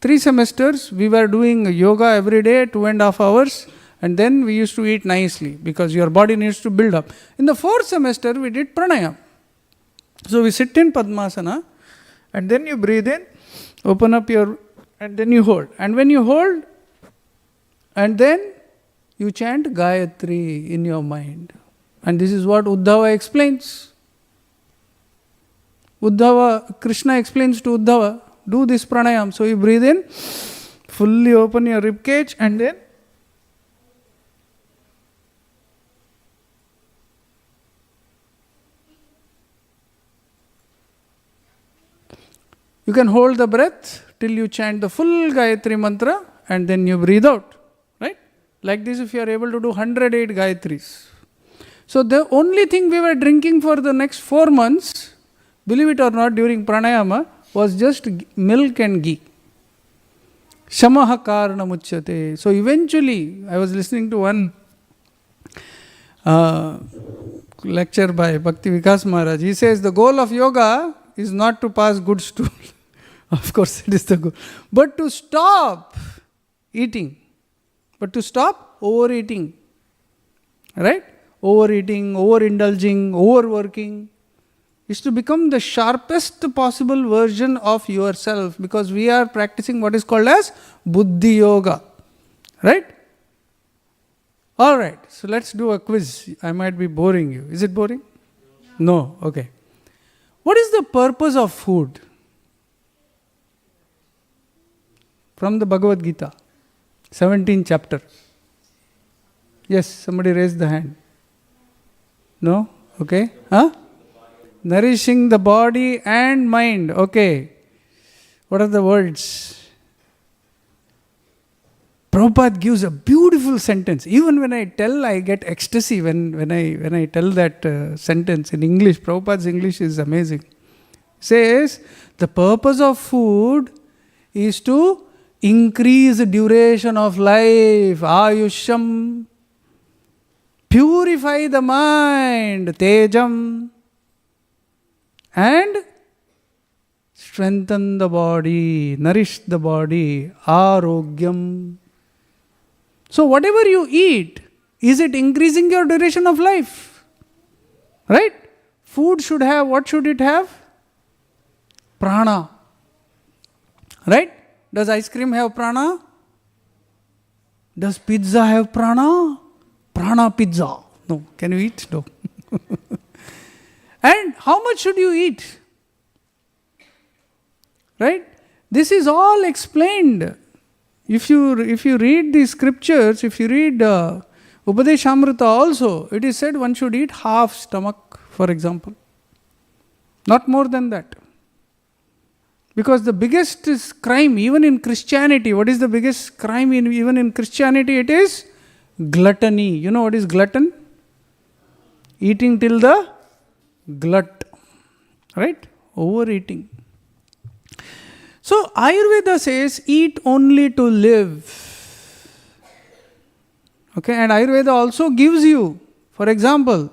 3 semesters we were doing yoga every day, 2.5 hours, and then we used to eat nicely because your body needs to build up. In the 4th semester, we did pranayama. So we sit in Padmasana, and then you breathe in, open up and then you hold. And when you hold, and then you chant Gayatri in your mind. And this is what Uddhava explains. Krishna explains to Uddhava, do this pranayam. So you breathe in, fully open your rib cage, and then you can hold the breath till you chant the full Gayatri mantra, and then you breathe out. Right? Like this, if you are able to do 108 Gayatris. So the only thing we were drinking for the next 4 months, believe it or not, during pranayama, was just milk and ghee. Shamaha karana muchyate. So eventually, I was listening to one lecture by Bhakti Vikas Maharaj. He says the goal of yoga is not to pass good stool. Of course, it is the goal. But to stop eating. But to stop overeating. Right? Overeating, overindulging, overworking. Is to become the sharpest possible version of yourself, because we are practicing what is called as Buddhi Yoga. Right? Alright, so let's do a quiz. I might be boring you. Is it boring? No? Okay. What is the purpose of food? From the Bhagavad Gita, 17th chapter. Yes, somebody raised the hand. No? Okay. Nourishing the body and mind. Okay. What are the words? Prabhupada gives a beautiful sentence. Even when I tell, I get ecstasy when I tell that sentence in English. Prabhupada's English is amazing. Says, the purpose of food is to increase the duration of life. Ayusham. Purify the mind. Tejam. And strengthen the body, nourish the body, arogyam. So whatever you eat, is it increasing your duration of life? Right? Food should have, what should it have? Prana. Right? Does ice cream have prana? Does pizza have prana? Prana pizza. No. Can you eat? No. And how much should you eat? Right? This is all explained If you read the scriptures, if you read Upadeshamrita also, it is said one should eat half stomach, for example. Not more than that. Because the biggest crime, even in Christianity, what is the biggest crime even in Christianity? It is gluttony. You know what is glutton? Eating till the glut. Right? Overeating. So Ayurveda says, eat only to live. Okay, and Ayurveda also gives you, for example,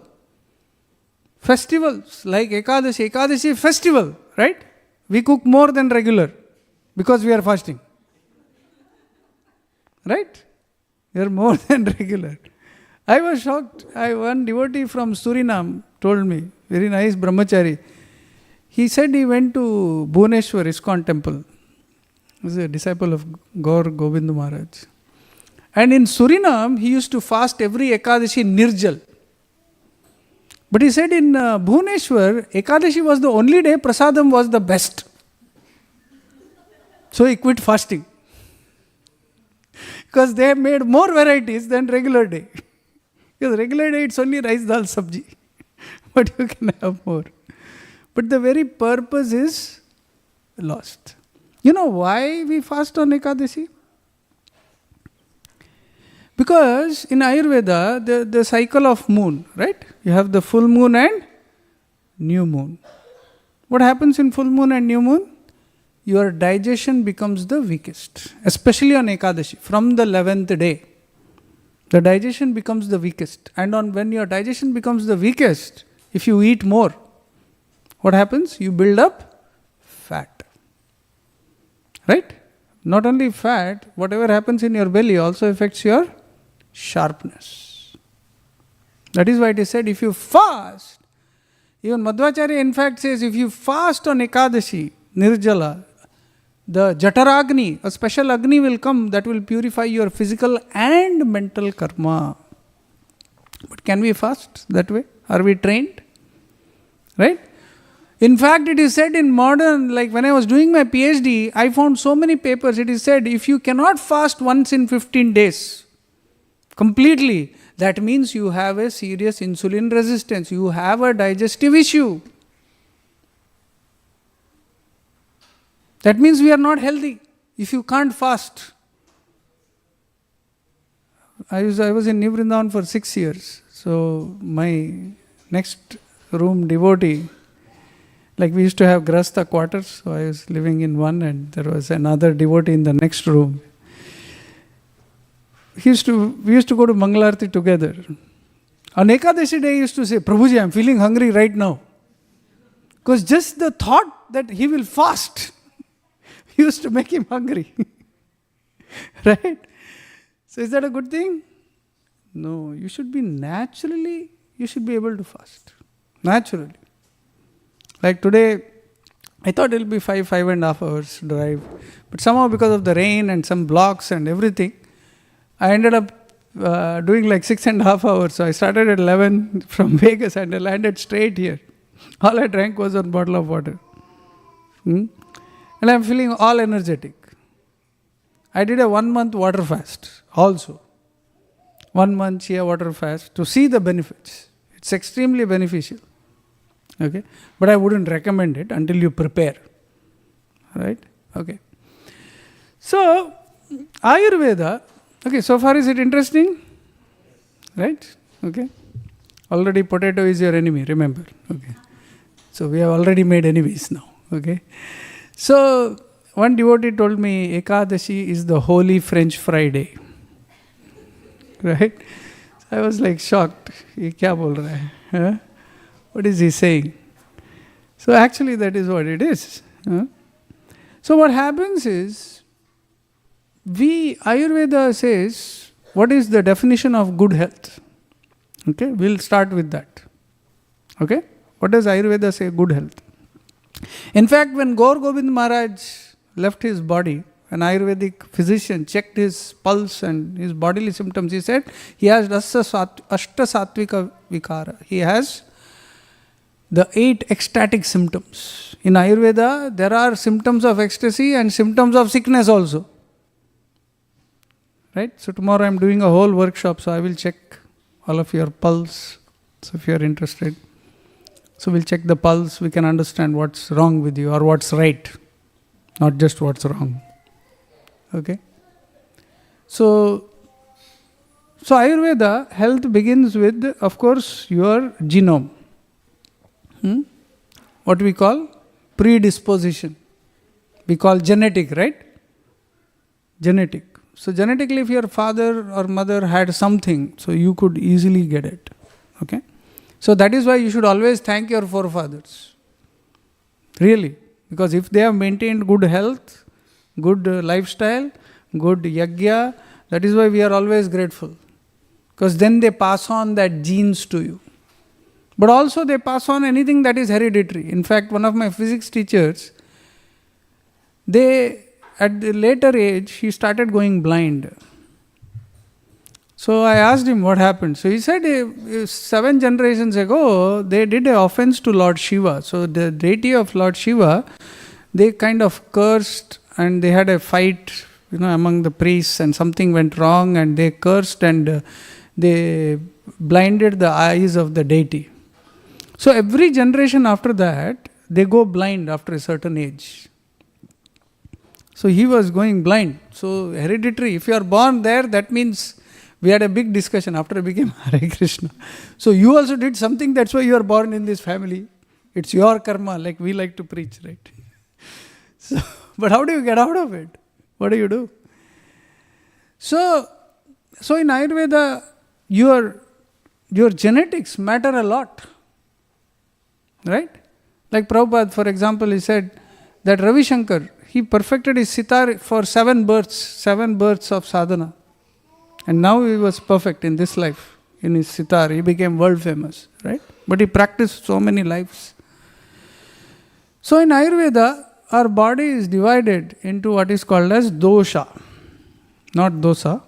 festivals like Ekadashi. Ekadashi festival, right? We cook more than regular because we are fasting. Right? We are more than regular. I was shocked. One devotee from Suriname told me, very nice brahmachari. He said he went to Bhubaneswar ISKCON temple. He was a disciple of Gaur Gobind Maharaj. And in Suriname, he used to fast every Ekadashi Nirjal. But he said in Bhubaneswar, Ekadashi was the only day prasadam was the best. So he quit fasting. Because they made more varieties than regular day. Because regular day it's only rice, dal, sabji. But you can have more. But the very purpose is lost. You know why we fast on Ekadashi? Because in Ayurveda, the cycle of moon, right? You have the full moon and new moon. What happens in full moon and new moon? Your digestion becomes the weakest. Especially on Ekadashi, from the 11th day. The digestion becomes the weakest. And when your digestion becomes the weakest, if you eat more, what happens? You build up fat. Right? Not only fat, whatever happens in your belly also affects your sharpness. That is why it is said, if you fast, even Madhvacharya in fact says, if you fast on Ekadashi, Nirjala, the Jataragni, a special Agni will come that will purify your physical and mental karma. But can we fast that way? Are we trained? Right? In fact, it is said in modern, like when I was doing my PhD, I found so many papers, it is said, if you cannot fast once in 15 days, completely, that means you have a serious insulin resistance, you have a digestive issue. That means we are not healthy if you can't fast. I was in New Vrindavan for 6 years. So my next room devotee, like we used to have Grasta quarters, so I was living in one and there was another devotee in the next room. We used to go to Mangalarti together. On Ekadashi day, he used to say, Prabhuji, I am feeling hungry right now. Because just the thought that he will fast used to make him hungry. Right? So is that a good thing? No, you should be able to fast. Naturally. Like today, I thought it will be 5.5 hours drive. But somehow because of the rain and some blocks and everything, I ended up doing like 6.5 hours. So I started at 11 from Vegas and I landed straight here. All I drank was one bottle of water. And I'm feeling all energetic. I did a 1 month water fast also. 1 month chia water fast to see the benefits. It's extremely beneficial. Okay, but I wouldn't recommend it until you prepare. Right? Okay. So, Ayurveda, okay, so far is it interesting? Right? Okay. Already potato is your enemy, remember. Okay. So, we have already made enemies now. Okay. So, one devotee told me Ekadashi is the holy French Friday. Right? So I was like shocked. Ye kya bol raha hai? Huh? What is he saying? So actually that is what it is. So what happens is, Ayurveda says, what is the definition of good health? Okay, we'll start with that. Okay, what does Ayurveda say good health? In fact, when Gaur Gobind Maharaj left his body, an Ayurvedic physician checked his pulse and his bodily symptoms, he said, he has Ashta Sattvika Vikara. He has the 8 ecstatic symptoms. In Ayurveda, there are symptoms of ecstasy and symptoms of sickness also. Right? So tomorrow I'm doing a whole workshop, so I will check all of your pulse. So if you are interested, so we'll check the pulse, we can understand what's wrong with you or what's right, not just what's wrong. Okay? So Ayurveda, health begins with, of course, your genome. What we call predisposition. We call genetic, right? Genetic. So genetically, if your father or mother had something, so you could easily get it. Okay? So that is why you should always thank your forefathers. Really. Because if they have maintained good health, good lifestyle, good yagya, that is why we are always grateful. Because then they pass on that genes to you. But also they pass on anything that is hereditary. In fact, one of my physics teachers, at the later age, he started going blind. So I asked him what happened. So he said 7 generations ago, they did an offense to Lord Shiva. So the deity of Lord Shiva, they kind of cursed and they had a fight, among the priests, and something went wrong and they cursed and they blinded the eyes of the deity. So every generation after that, they go blind after a certain age. So he was going blind. So hereditary, if you are born there, that means we had a big discussion after I became Hare Krishna. So you also did something, that's why you are born in this family. It's your karma, like we like to preach, right? So, but how do you get out of it? What do you do? So in Ayurveda, your genetics matter a lot. Right? Like Prabhupada, for example, he said that Ravi Shankar, he perfected his sitar for 7 births of sadhana. And now he was perfect in this life, in his sitar. He became world famous, right? But he practiced so many lives. So in Ayurveda, our body is divided into what is called as dosha, not dosa.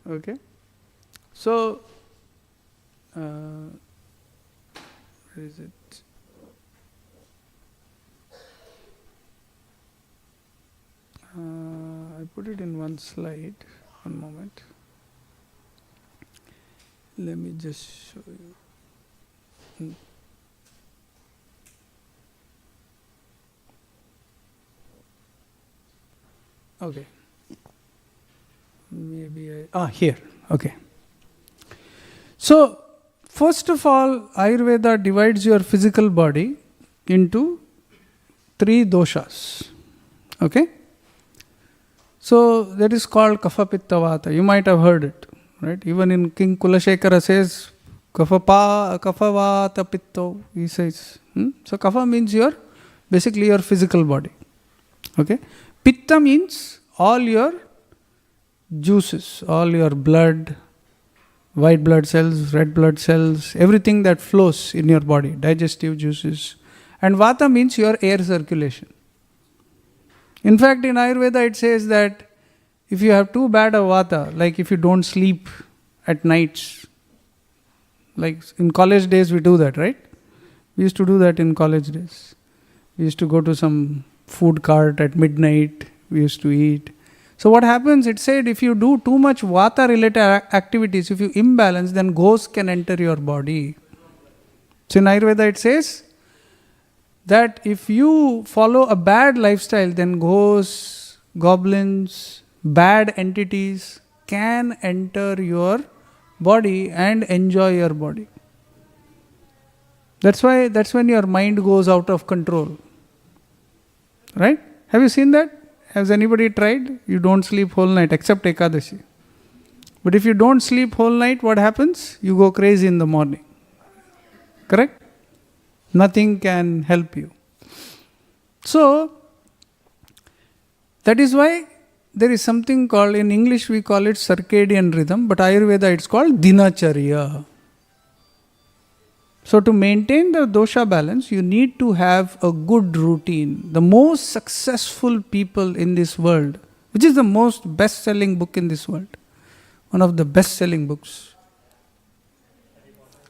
Okay? So, where is it? I put it in one slide. One moment. Let me just show you. Okay. Maybe here. Okay. So, first of all, Ayurveda divides your physical body into 3 doshas. Okay? So, that is called Kapha Pitta Vata. You might have heard it, right? Even in King Kulashekara says, Kapha Vata Pitto, he says. So, Kapha means basically your physical body. Okay? Pitta means all your juices, all your blood, white blood cells, red blood cells, everything that flows in your body, digestive juices. And Vata means your air circulation. In fact, in Ayurveda it says that if you have too bad a Vata, like if you don't sleep at nights, like in college days we do that, right? We used to do that in college days. We used to go to some food cart at midnight, we used to eat. So what happens, it said if you do too much Vata related activities, if you imbalance, then ghosts can enter your body. So in Ayurveda it says that if you follow a bad lifestyle, then ghosts, goblins, bad entities can enter your body and enjoy your body. That's when your mind goes out of control. Right? Have you seen that? Has anybody tried? You don't sleep whole night except Ekadashi. But if you don't sleep whole night, what happens? You go crazy in the morning. Correct? Nothing can help you. So, that is why there is something called, in English we call it circadian rhythm, but Ayurveda it's called dinacharya. So to maintain the dosha balance, you need to have a good routine. The most successful people in this world, which is the most best-selling book in this world, one of the best-selling books.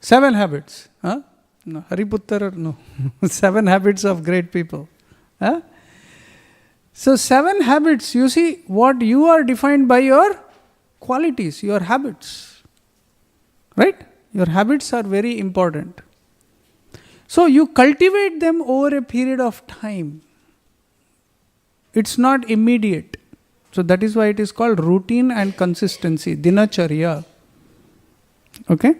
7 Habits. Huh? No, Hariputtar, no. 7 Habits of Great People. Huh? So 7 habits, you see what you are defined by your qualities, your habits. Right? Your habits are very important. So you cultivate them over a period of time. It's not immediate. So that is why it is called routine and consistency, dinacharya. Okay?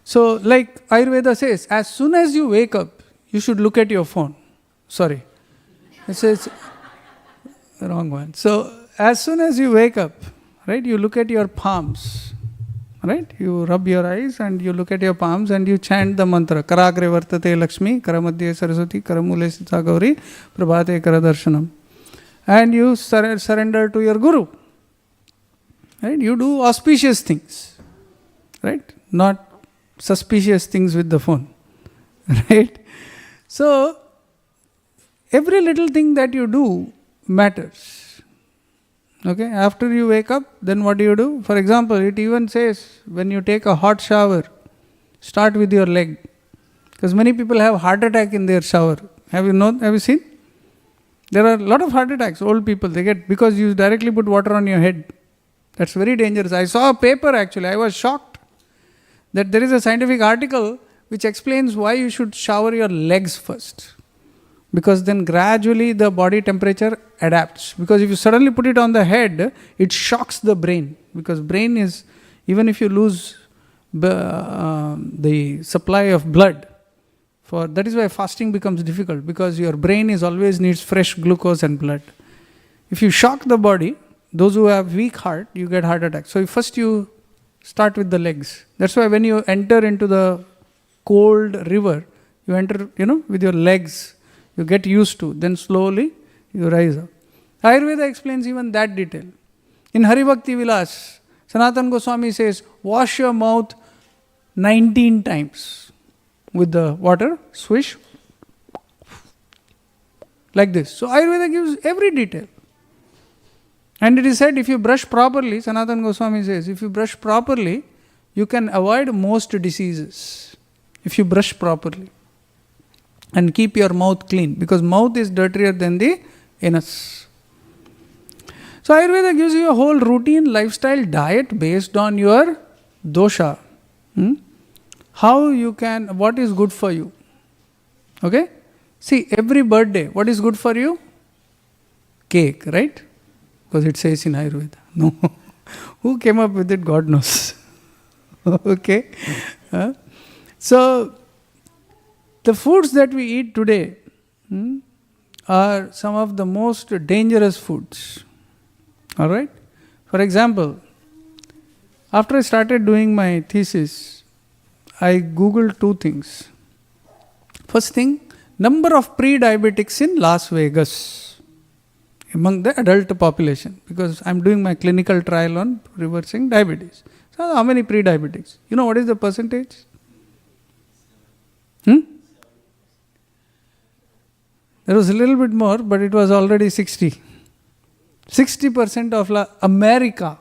So like Ayurveda says, as soon as you wake up, you should look at your phone. Sorry. It says, wrong one. So as soon as you wake up, right, you look at your palms. Right? You rub your eyes and you look at your palms and you chant the mantra. Karagre vartate Lakshmi, Karamadhye Saraswati, Karamule Sita Gauri, Prabhate Karadarshanam. And you surrender to your Guru. Right? You do auspicious things. Right? Not suspicious things with the phone. Right? So, every little thing that you do matters. Okay, after you wake up, then what do you do? For example, it even says when you take a hot shower, start with your leg. Because many people have heart attack in their shower. Have you seen? There are a lot of heart attacks, old people, they get because you directly put water on your head. That's very dangerous. I saw a paper actually, I was shocked that there is a scientific article which explains why you should shower your legs first. Because then gradually the body temperature adapts. Because if you suddenly put it on the head, it shocks the brain. Because brain is, even if you lose the supply of blood, that is why fasting becomes difficult. Because your brain always needs fresh glucose and blood. If you shock the body, those who have weak heart, you get heart attack. So first you start with the legs. That's why when you enter into the cold river, you enter, with your legs. You get used to, then slowly you rise up. Ayurveda explains even that detail. In Hari Bhakti Vilas, Sanatana Goswami says, wash your mouth 19 times with the water, swish, like this. So Ayurveda gives every detail. And it is said if you brush properly, Sanatana Goswami says, if you brush properly, you can avoid most diseases. If you brush properly. And keep your mouth clean, because mouth is dirtier than the anus. So Ayurveda gives you a whole routine lifestyle diet based on your dosha. How you can, what is good for you. Okay? See, every birthday, what is good for you? Cake, right? Because it says in Ayurveda. No. Who came up with it? God knows. Okay? So, the foods that we eat today are some of the most dangerous foods. Alright? For example, after I started doing my thesis, I googled 2 things. First thing, number of pre-diabetics in Las Vegas among the adult population, because I am doing my clinical trial on reversing diabetes. So how many pre-diabetics? You know what is the percentage? There was a little bit more, but it was already 60. 60% of America,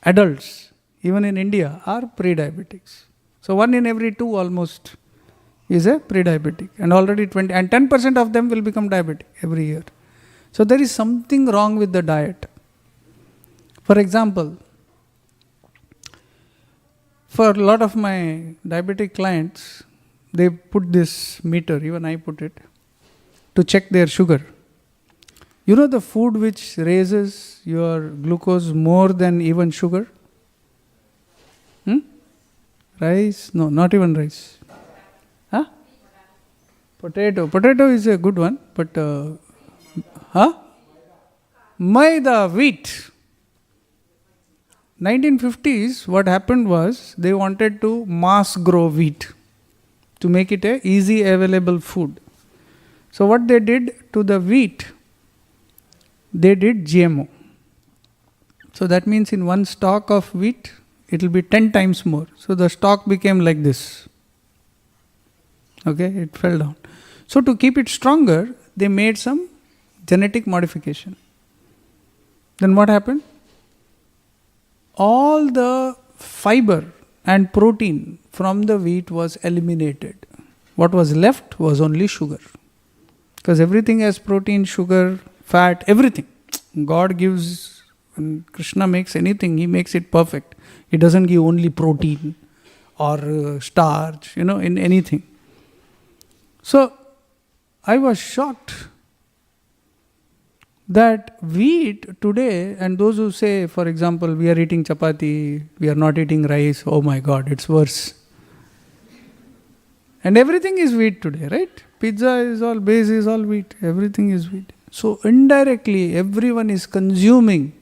adults, even in India, are pre-diabetics. So 1 in every 2 almost is a pre-diabetic. And already 10% of them will become diabetic every year. So there is something wrong with the diet. For example, for a lot of my diabetic clients, they put this meter, even I put it, to check their sugar. You know the food which raises your glucose more than even sugar? Rice? No, not even rice. Huh? Potato. Potato is a good one, but Maida, wheat. 1950s, what happened was they wanted to mass grow wheat to make it a easy available food. So what they did to the wheat, they did GMO. So that means in one stalk of wheat, it will be 10 times more. So the stalk became like this. Okay, it fell down. So to keep it stronger, they made some genetic modification. Then what happened? All the fiber and protein from the wheat was eliminated. What was left was only sugar. Because everything has protein, sugar, fat, everything. God gives, when Krishna makes anything, He makes it perfect. He doesn't give only protein or starch, in anything. So, I was shocked that wheat today, and those who say, for example, we are eating chapati, we are not eating rice, oh my God, it's worse. And everything is wheat today, right? Pizza is all, base is all wheat, everything is wheat. So indirectly, everyone is consuming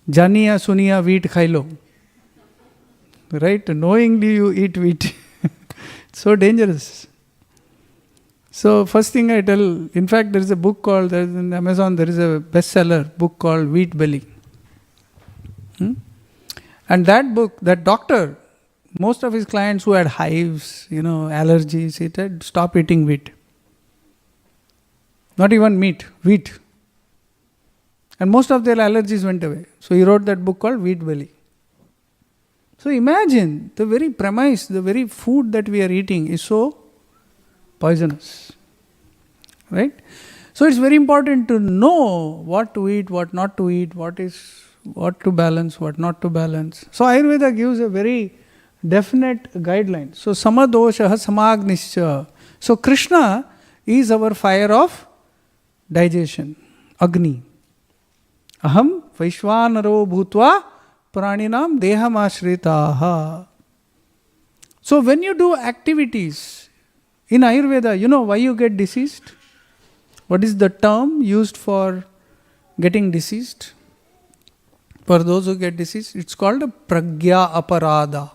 janiya suniya wheat khailo. Right? Knowingly you eat wheat. It's so dangerous. So first thing I tell, in fact there is a book called, there is in Amazon, there is a bestseller book called Wheat Belly. And that book, that doctor, most of his clients who had hives, allergies, he said, stop eating wheat. Not even meat, wheat. And most of their allergies went away. So he wrote that book called Wheat Belly. So imagine the very premise, the very food that we are eating is so poisonous. Right? So it's very important to know what to eat, what not to eat, what to balance, what not to balance. So Ayurveda gives a very definite guideline. So samadoshaha samagnischa. So Krishna is our fire of digestion, Agni. Aham Vaishvanaro bhutva praninam deham ashritaha. So when you do activities in Ayurveda, you know why you get deceased? What is the term used for getting deceased? For those who get deceased, it's called a pragya aparada.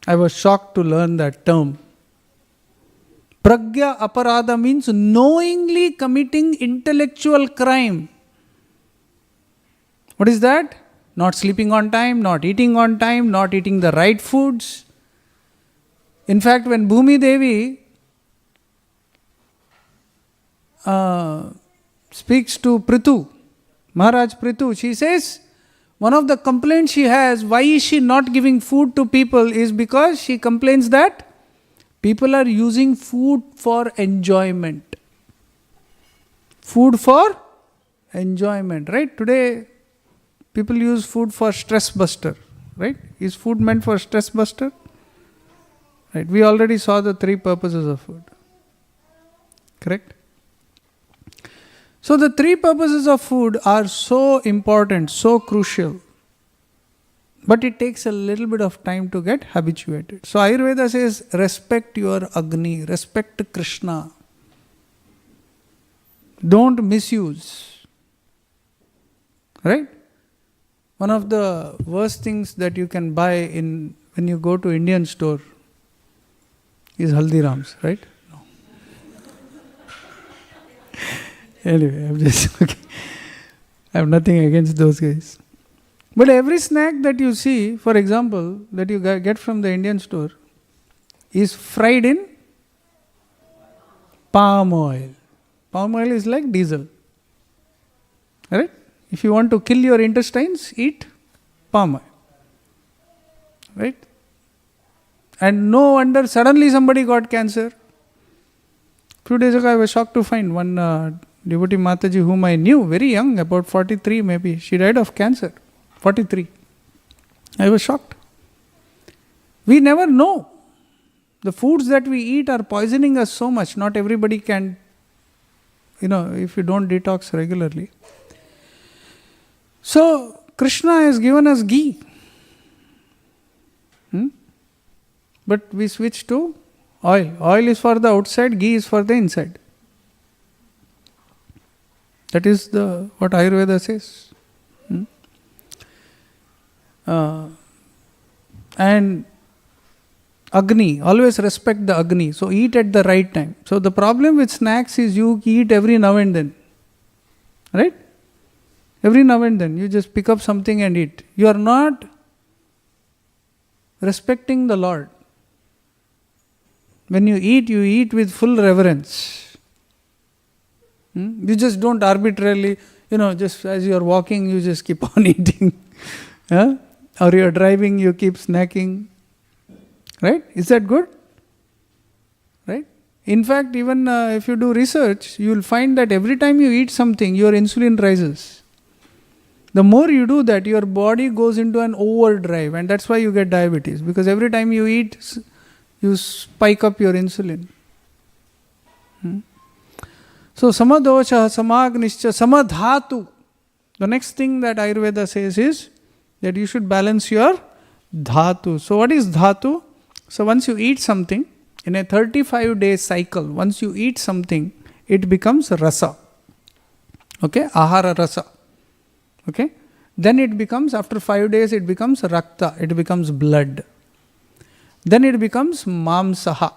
I was shocked to learn that term. Pragya aparada means knowingly committing intellectual crime. What is that? Not sleeping on time, not eating the right foods. In fact, when Bhumi Devi speaks to Prithu, Maharaj Prithu, she says, one of the complaints she has, why is she not giving food to people, is because she complains that people are using food for enjoyment. Food for enjoyment, right? Today, people use food for stress buster, right? Is food meant for stress buster? Right? We already saw the 3 purposes of food. Correct? So the 3 purposes of food are so important, so crucial. But it takes a little bit of time to get habituated. So Ayurveda says, respect your Agni, respect Krishna. Don't misuse. Right? One of the worst things that you can buy when you go to Indian store is Haldiram's, right? No. Anyway, I'm just okay. I have nothing against those guys. But every snack that you see, for example, that you get from the Indian store, is fried in palm oil. Palm oil is like diesel. Right? If you want to kill your intestines, eat palm oil. Right? And no wonder suddenly somebody got cancer. Few days ago I was shocked to find one devotee Mataji whom I knew, very young, about 43 maybe. She died of cancer. 43. I was shocked. We never know. The foods that we eat are poisoning us so much. Not everybody can, if you don't detox regularly. So, Krishna has given us ghee. But we switch to oil. Oil is for the outside, ghee is for the inside. That is what Ayurveda says. And Agni, always respect the Agni. So eat at the right time. So the problem with snacks is you eat every now and then. Right? Every now and then you just pick up something and eat. You are not respecting the Lord. When you eat with full reverence. You just don't arbitrarily, just as you are walking, you just keep on eating. Or you are driving, you keep snacking. Right? Is that good? Right? In fact, even if you do research, you will find that every time you eat something, your insulin rises. The more you do that, your body goes into an overdrive, and that's why you get diabetes. Because every time you eat, you spike up your insulin. So, samadosha, samagnischa, samadhatu. The next thing that Ayurveda says is that you should balance your dhatu. So, what is dhatu? So, once you eat something, in a 35-day cycle, once you eat something, it becomes rasa. Okay? Ahara rasa. Okay? Then it becomes, after 5 days, it becomes rakta. It becomes blood. Then it becomes mamsaha.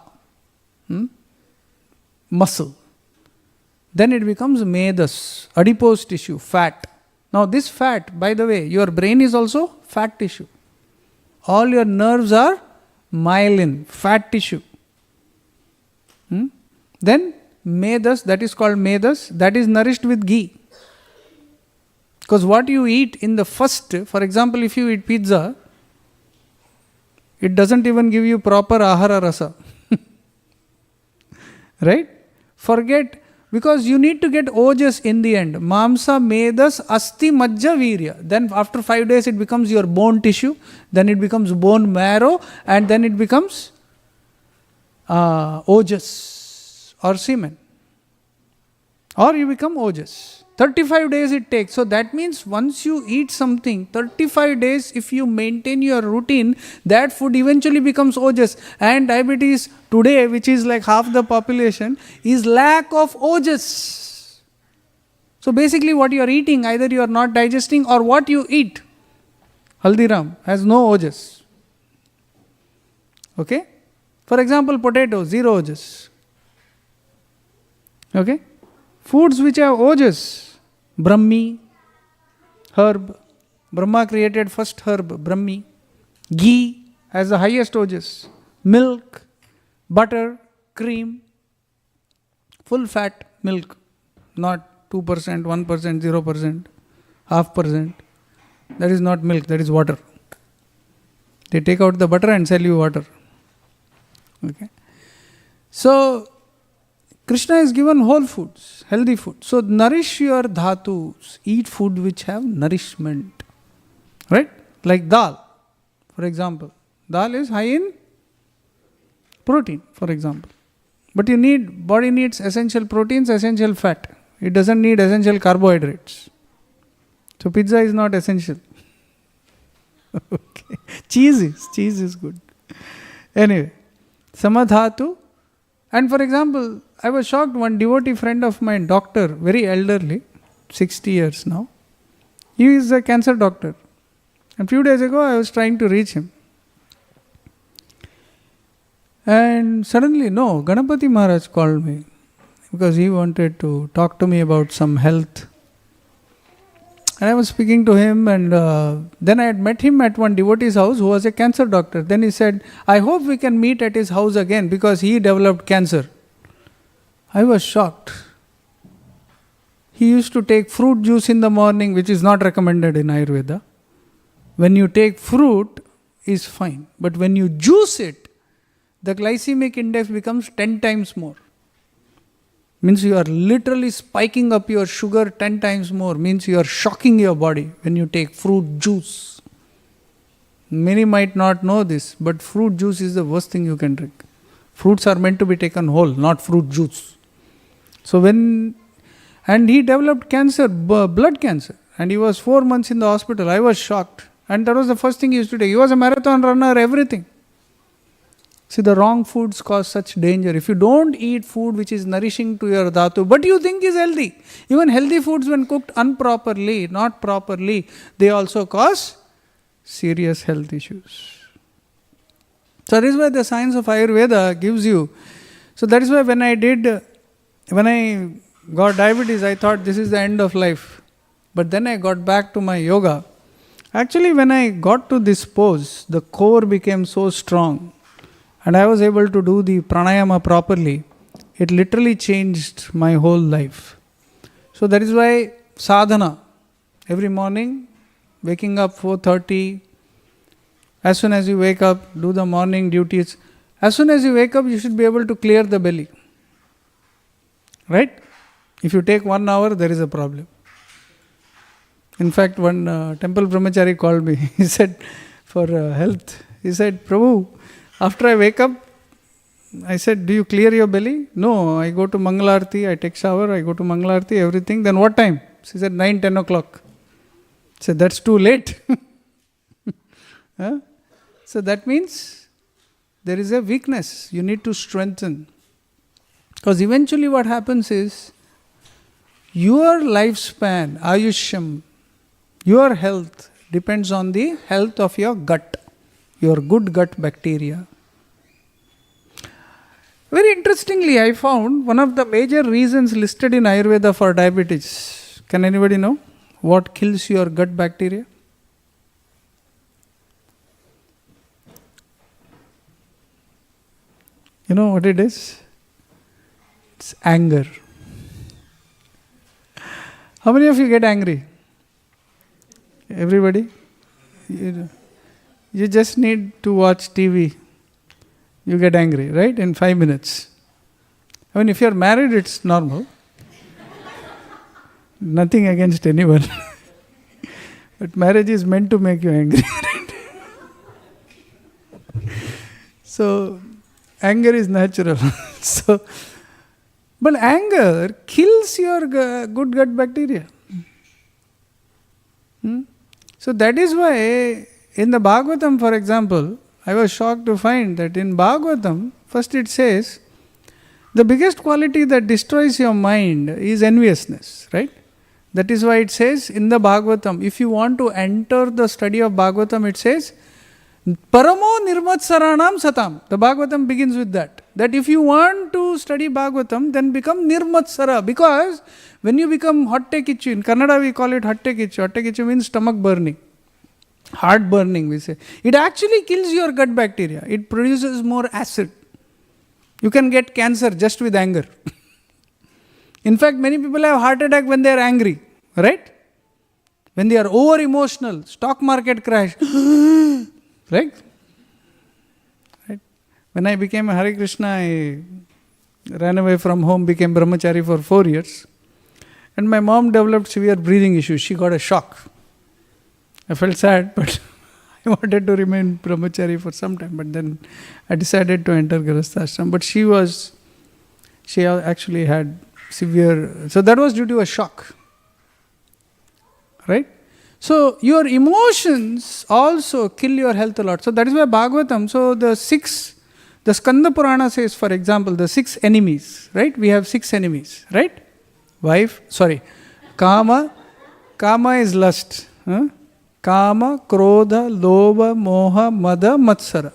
Muscle. Then it becomes medas, adipose tissue, fat. Now this fat, by the way, your brain is also fat tissue. All your nerves are myelin, fat tissue. Then medas, that is called medas, that is nourished with ghee. Because what you eat in the first, for example, if you eat pizza, it doesn't even give you proper ahara rasa. Right? Forget, because you need to get ojas in the end. Mamsa, medas, asti, majja, virya. Then after 5 days it becomes your bone tissue, then it becomes bone marrow, and then it becomes ojas or semen. Or you become ojas. 35 days it takes. So that means once you eat something, 35 days, if you maintain your routine, that food eventually becomes ojas. And diabetes today, which is like half the population, is lack of ojas. So basically what you are eating, either you are not digesting or what you eat. Haldiram has no ojas. Okay? For example, potato, 0 ojas. Okay? Foods which have ojas. Brahmi, herb. Brahma created first herb, Brahmi. Ghee has the highest ojas. Milk, butter, cream. Full fat milk. Not 2%, 1%, 0%, 0.5%. That is not milk, that is water. They take out the butter and sell you water. Okay. So, Krishna is given whole foods, healthy food. So nourish your dhatus, eat food which have nourishment. Right? Like dal, for example. Dal is high in protein, for example. But body needs essential proteins, essential fat. It doesn't need essential carbohydrates. So pizza is not essential. Okay. Cheese is good. Anyway, samadhatu. And for example, I was shocked, one devotee friend of mine, doctor, very elderly, 60 years now. He is a cancer doctor. And few days ago, I was trying to reach him. And suddenly, Ganapati Maharaj called me because he wanted to talk to me about some health. And I was speaking to him, and then I had met him at one devotee's house who was a cancer doctor. Then he said, I hope we can meet at his house again because he developed cancer. I was shocked. He used to take fruit juice in the morning, which is not recommended in Ayurveda. When you take fruit, is fine. But when you juice it, the glycemic index becomes 10 times more. Means you are literally spiking up your sugar 10 times more. Means you are shocking your body when you take fruit juice. Many might not know this, but fruit juice is the worst thing you can drink. Fruits are meant to be taken whole, not fruit juice. So and he developed cancer, blood cancer. And he was 4 months in the hospital. I was shocked. And that was the first thing he used to do. He was a marathon runner, everything. See, the wrong foods cause such danger. If you don't eat food which is nourishing to your dhatu, but you think is healthy. Even healthy foods when cooked improperly, not properly, they also cause serious health issues. So that is why the science of Ayurveda gives you. So that is why when I got diabetes, I thought this is the end of life. But then I got back to my yoga. Actually, when I got to this pose, the core became so strong. And I was able to do the pranayama properly. It literally changed my whole life. So that is why sadhana, every morning, waking up 4:30, as soon as you wake up, do the morning duties. As soon as you wake up, you should be able to clear the belly. Right? If you take 1 hour, there is a problem. In fact, one temple brahmachari called me. He said, for health, he said, Prabhu, after I wake up, I said, do you clear your belly? No, I go to Mangalarti, I take shower, I go to Mangalarti, everything. Then what time? She said, 9, 10 o'clock. I said, that's too late. Huh? So that means there is a weakness. You need to strengthen. Because eventually what happens is, your lifespan, Ayushyam, your health depends on the health of your gut, your good gut bacteria. Very interestingly, I found one of the major reasons listed in Ayurveda for diabetes. Can anybody know what kills your gut bacteria? You know what it is? It's anger. How many of you get angry? Everybody? You just need to watch TV. You get angry, right? In 5 minutes. I mean, if you're married, it's normal. Nothing against anyone. But marriage is meant to make you angry. So, anger is natural. But anger kills your good gut bacteria. So that is why in the Bhagavatam, for example, I was shocked to find that in Bhagavatam, first it says, the biggest quality that destroys your mind is enviousness, right? That is why it says in the Bhagavatam, if you want to enter the study of Bhagavatam, it says, Paramo nirmatsaranam satam. The Bhagavatam begins with that. That if you want to study Bhagavatam, then become nirmatsara. Because when you become hotte kichu, in Kannada we call it hotte kichu. Hotte kichu means stomach burning. Heart burning, we say. It actually kills your gut bacteria. It produces more acid. You can get cancer just with anger. In fact, many people have heart attack when they are angry. Right? When they are over emotional. Stock market crash. Right? When I became a Hare Krishna, I ran away from home, became brahmachari for 4 years. And my mom developed severe breathing issues. She got a shock. I felt sad, but I wanted to remain brahmachari for some time. But then I decided to enter Grihastha ashram. But she actually had severe, so that was due to a shock. Right? So your emotions also kill your health a lot. So that is why Bhagavatam, so the Skanda Purana says, for example, the 6 enemies, right? We have 6 enemies, right? Kama is lust. Kama, Krodha, Lobha, Moha, Mada, Matsara.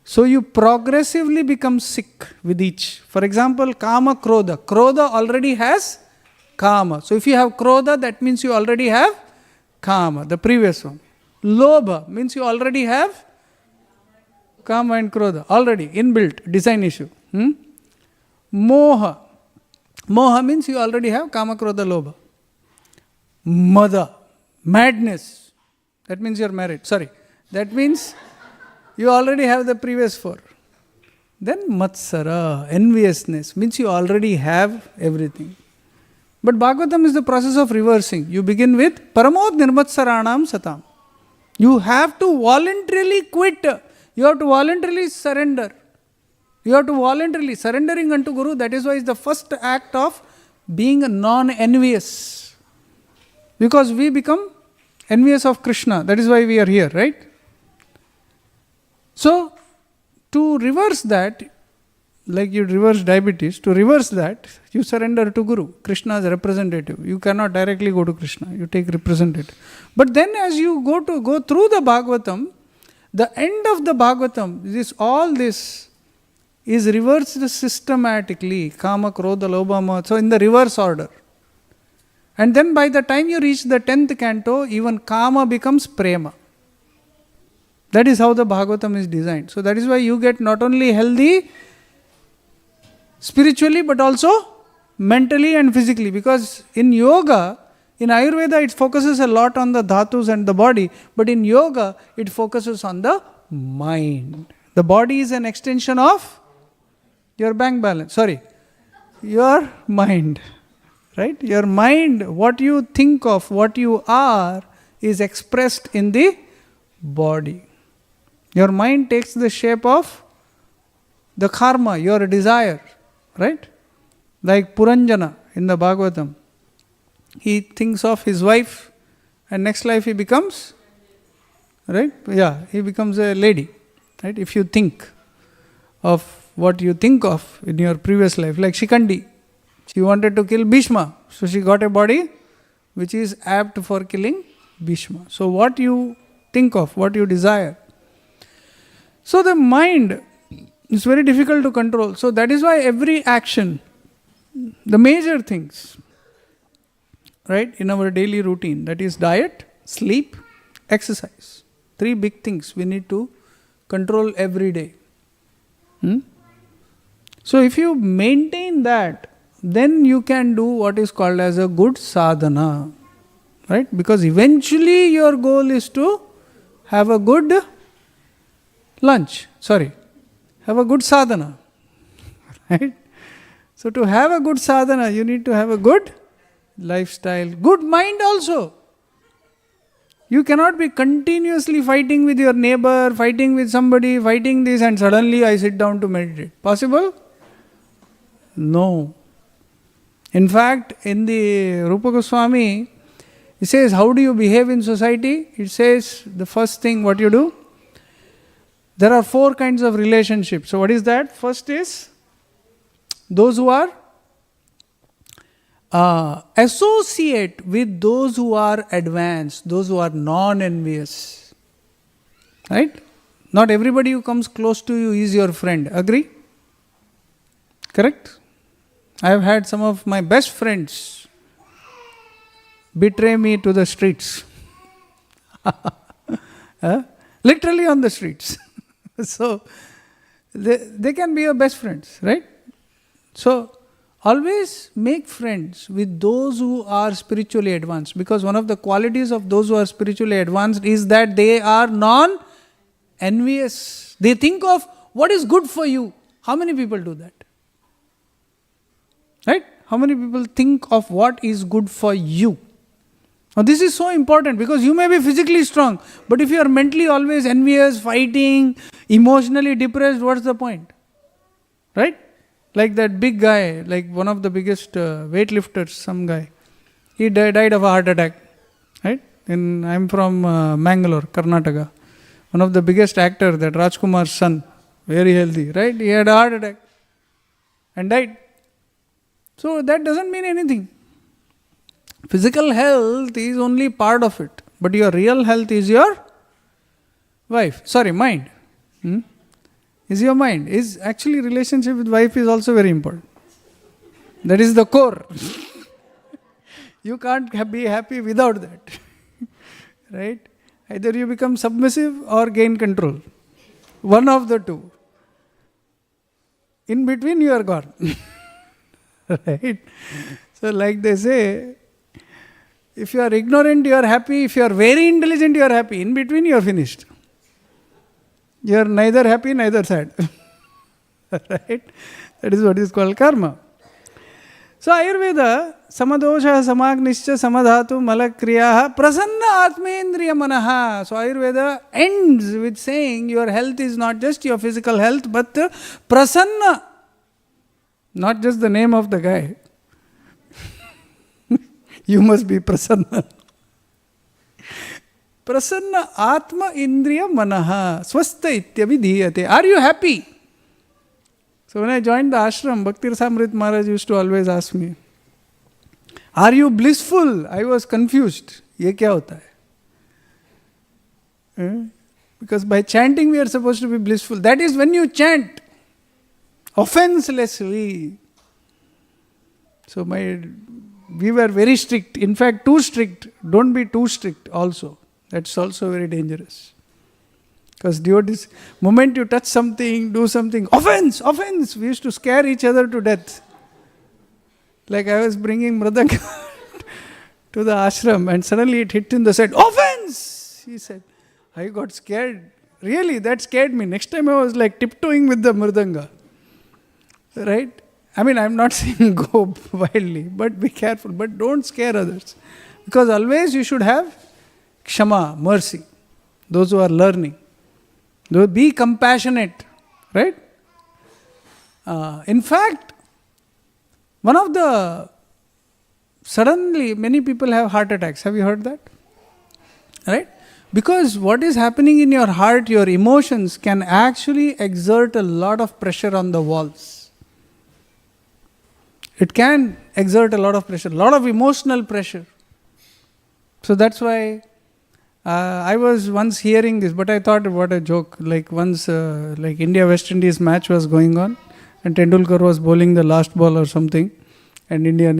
So you progressively become sick with each. For example, Kama, Krodha. Krodha already has Kama. So if you have Krodha, that means you already have Kama, the previous one. Lobha means you already have Kama and Krodha, already inbuilt, design issue. Moha means you already have Kama, Krodha, Lobha. Mada, madness, that means you are married. That means you already have the previous 4. Then Matsara, enviousness, means you already have everything. But Bhagavatam is the process of reversing. You begin with Paramod Nirmatsaranam Satam. You have to voluntarily quit. You have to voluntarily surrender. You have to voluntarily surrendering unto Guru. That is why it's the first act of being non-envious. Because we become envious of Krishna. That is why we are here, right? So, to reverse that, like you reverse diabetes, to reverse that, you surrender to Guru, Krishna's representative. You cannot directly go to Krishna, you take representative. But then as you go through the Bhagavatam, the end of the Bhagavatam, all this is reversed systematically. Kama, Krodha, Lobha, Moha. So in the reverse order. And then by the time you reach the 10th canto, even Kama becomes Prema. That is how the Bhagavatam is designed. So that is why you get not only healthy spiritually but also mentally and physically. Because in yoga, in Ayurveda it focuses a lot on the dhatus and the body, but in yoga it focuses on the mind. The body is an extension of your bank balance. Your mind. Right? Your mind, what you think of, what you are, is expressed in the body. Your mind takes the shape of the karma, your desire. Right? Like Puranjana in the Bhagavatam. He thinks of his wife, and next life he becomes, right? Yeah, he becomes a lady. Right? If you think of what you think of in your previous life, like Shikandi. She wanted to kill Bhishma, so she got a body which is apt for killing Bhishma. So what you think of, what you desire. So the mind is very difficult to control. So that is why every action, the major things, right, in our daily routine, that is diet, sleep, exercise. 3 big things we need to control every day. So if you maintain that, then you can do what is called as a good sadhana. Right? Because eventually your goal is to have a good lunch. Have a good sadhana. Right? So to have a good sadhana, you need to have a good lifestyle, good mind also. You cannot be continuously fighting with your neighbor, fighting with somebody, fighting this, and suddenly I sit down to meditate. Possible? No. In fact, in the Rupa Goswami, he says, how do you behave in society? It says, the first thing what you do, there are 4 kinds of relationships. So what is that? First is, those who are associate with those who are advanced, those who are non-envious. Right? Not everybody who comes close to you is your friend. Agree? Correct? I have had some of my best friends betray me to the streets. Literally on the streets. So, they can be your best friends, right? So, always make friends with those who are spiritually advanced, because one of the qualities of those who are spiritually advanced is that they are non-envious. They think of what is good for you. How many people do that? Right? How many people think of what is good for you? Now this is so important, because you may be physically strong, but if you are mentally always envious, fighting, emotionally depressed, what's the point? Right? Like that big guy, like one of the biggest weightlifters, some guy. He died of a heart attack. Right? I'm from Mangalore, Karnataka. One of the biggest actor, that Rajkumar's son, very healthy, right? He had a heart attack and died. So that doesn't mean anything. Physical health is only part of it, but your real health is your mind. Is your mind. Is actually relationship with wife is also very important. That is the core. You can't be happy without that. Right? Either you become submissive or gain control. One of the two. In between you are gone. Right? So like they say, if you are ignorant, you are happy. If you are very intelligent, you are happy. In between, you are finished. You are neither happy, neither sad. Right? That is what is called karma. So Ayurveda, samadosha samagnischa samadhatu malakriyaha prasanna atmendriya manaha. So Ayurveda ends with saying your health is not just your physical health, but prasanna. Not just the name of the guy. You must be prasanna. Prasanna atma indriya manaha swastha ityavidhiyate. Are you happy? So when I joined the ashram, Bhakti Rasamrit Maharaj used to always ask me, are you blissful? I was confused. Ye kya hota hai? Because by chanting we are supposed to be blissful. That is when you chant offenselessly. So we were very strict. In fact, too strict. Don't be too strict also. That's also very dangerous. Because devotees, moment you touch something, do something, offense. We used to scare each other to death. Like I was bringing Mridanga to the ashram and suddenly it hit in the side. Offense! He said. I got scared. Really, that scared me. Next time I was like tiptoeing with the Mridanga. Right? I mean, I'm not saying go wildly, but be careful. But don't scare others. Because always you should have kshama, mercy. Those who are learning. Be compassionate. Right? In fact, one of the... Suddenly, many people have heart attacks. Have you heard that? Right? Because what is happening in your heart, your emotions can actually exert a lot of pressure on the walls. It can exert a lot of pressure, a lot of emotional pressure. So that's why I was once hearing this, but I thought, what a joke. Like once, like India-West Indies match was going on, and Tendulkar was bowling the last ball or something, and India,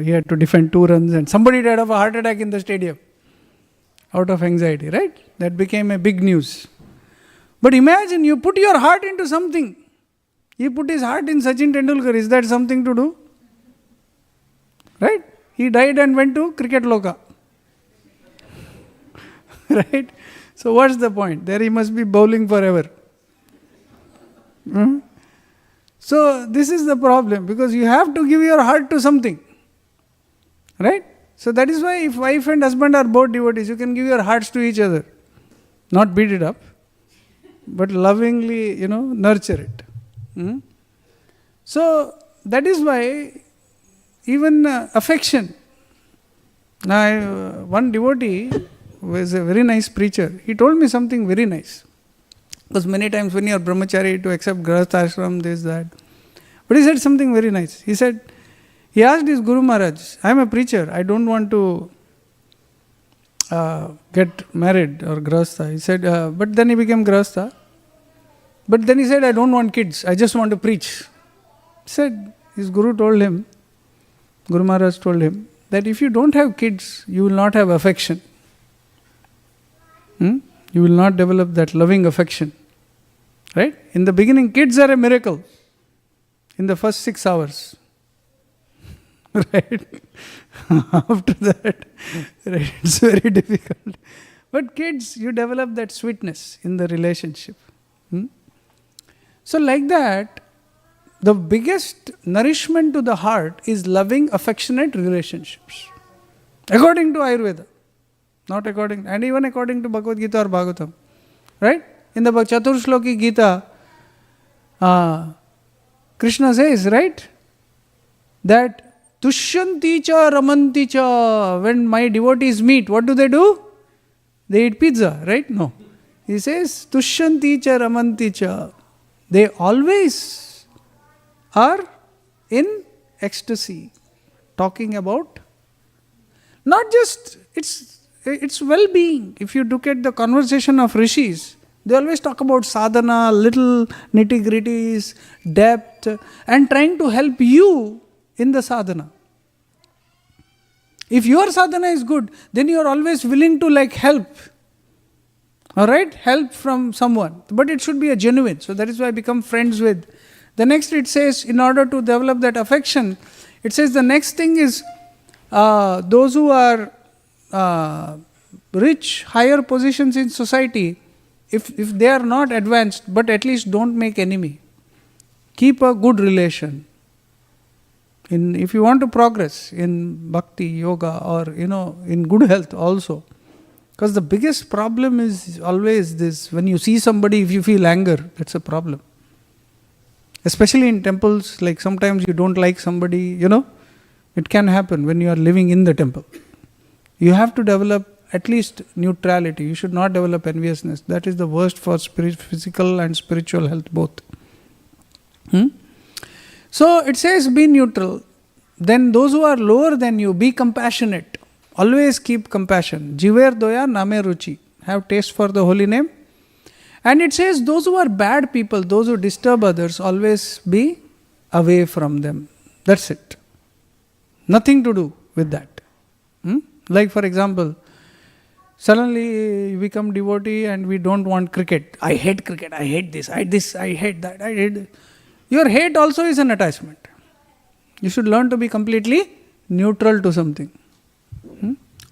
he had to defend 2 runs, and somebody died of a heart attack in the stadium, out of anxiety, right? That became a big news. But imagine you put your heart into something. He put his heart in Sachin Tendulkar. Is that something to do? Right? He died and went to cricket loka. Right? So what's the point? There he must be bowling forever. So this is the problem, because you have to give your heart to something. Right? So that is why if wife and husband are both devotees, you can give your hearts to each other. Not beat it up, but lovingly, nurture it. So that is why even affection. Now, one devotee was a very nice preacher. He told me something very nice. Because many times when you are brahmachari, to accept grahastha ashram, this, that. But he said something very nice. He asked his Guru Maharaj, I am a preacher, I don't want to get married or grahastha. He said, but then he became grahastha. But then he said, I don't want kids, I just want to preach. He said, his Guru told him, Guru Maharaj told him, that if you don't have kids, you will not have affection. You will not develop that loving affection. Right? In the beginning, kids are a miracle. In the first 6 hours. Right? After that, right, it's very difficult. But kids, you develop that sweetness in the relationship. So like that, the biggest nourishment to the heart is loving, affectionate relationships. According to Ayurveda. Not according, and even according to Bhagavad Gita or Bhagavatam. Right? In the Chaturshloki Gita, Krishna says, right, that Tushyanti cha ramanti cha, when my devotees meet, what do? They eat pizza, right? No. He says, Tushyanti cha ramanti cha. They always are in ecstasy, talking about not just its well-being. If you look at the conversation of rishis, they always talk about sadhana, little nitty-gritties, depth, and trying to help you in the sadhana. If your sadhana is good, then you are always willing to help. Alright? Help from someone. But it should be a genuine. So that is why I become friends with. The next it says, in order to develop that affection, it says the next thing is those who are rich, higher positions in society, if they are not advanced, but at least don't make enemy. Keep a good relation. If you want to progress in bhakti, yoga, or in good health also. Because the biggest problem is always this, when you see somebody, if you feel anger, that's a problem. Especially in temples, like sometimes you don't like somebody, it can happen when you are living in the temple. You have to develop at least neutrality. You should not develop enviousness. That is the worst for physical and spiritual health both. So it says be neutral. Then those who are lower than you, be compassionate. Always keep compassion. Jiver doya name ruchi. Have taste for the holy name. And it says those who are bad people, those who disturb others, always be away from them. That's it. Nothing to do with that. Like for example, suddenly you become devotee and we don't want cricket. I hate cricket, I hate this, I hate that, I hate this. Your hate also is an attachment. You should learn to be completely neutral to something.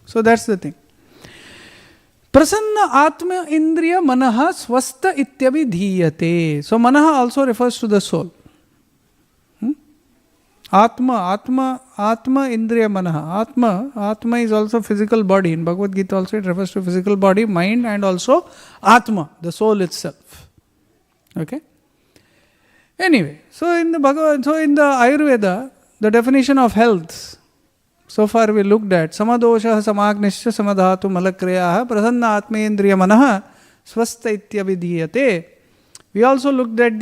So that's the thing. Prasanna atma indriya manaha swasta ityabhidhiyate. So manaha also refers to the soul. Atma Indriya Manaha. Atma is also physical body. In Bhagavad Gita also it refers to physical body, mind, and also Atma, the soul itself. Okay? Anyway, so in the Ayurveda, the definition of health, so far we looked at Samadosha Samagnishya Samadhatu Malakriyaha Prasanna Atmendriya Manaha Swasta Ityavidhiyate. We also looked at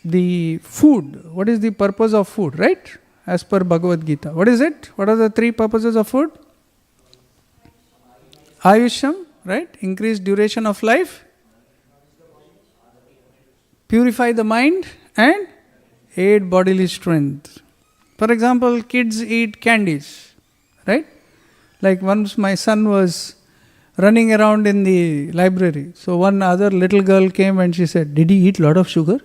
the food. What is the purpose of food, right? As per Bhagavad Gita. What is it? What are the three purposes of food? Ayusham, right? Increase duration of life. Purify the mind and aid bodily strength. For example, kids eat candies, right? Like once my son was running around in the library. So one other little girl came and she said, "Did he eat a lot of sugar?"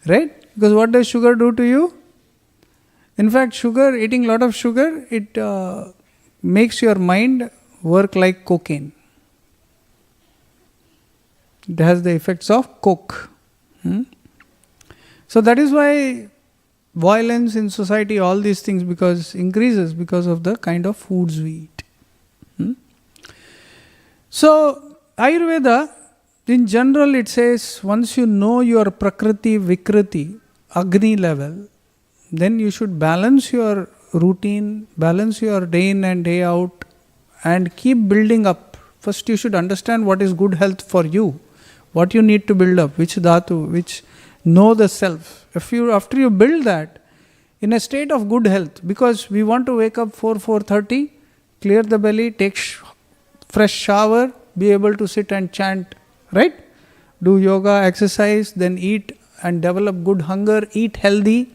Right? Because what does sugar do to you? In fact, eating a lot of sugar, it makes your mind work like cocaine. It has the effects of coke. So that is why violence in society, all these things increases because of the kind of foods we eat. So Ayurveda, in general, it says once you know your Prakriti, Vikriti, Agni level, then you should balance your routine, balance your day in and day out, and keep building up. First, you should understand what is good health for you, what you need to build up, which dhatu, which know the self. After you build that, in a state of good health, because we want to wake up 4:30, clear the belly, take fresh shower, be able to sit and chant, right? Do yoga, exercise, then eat and develop good hunger, eat healthy,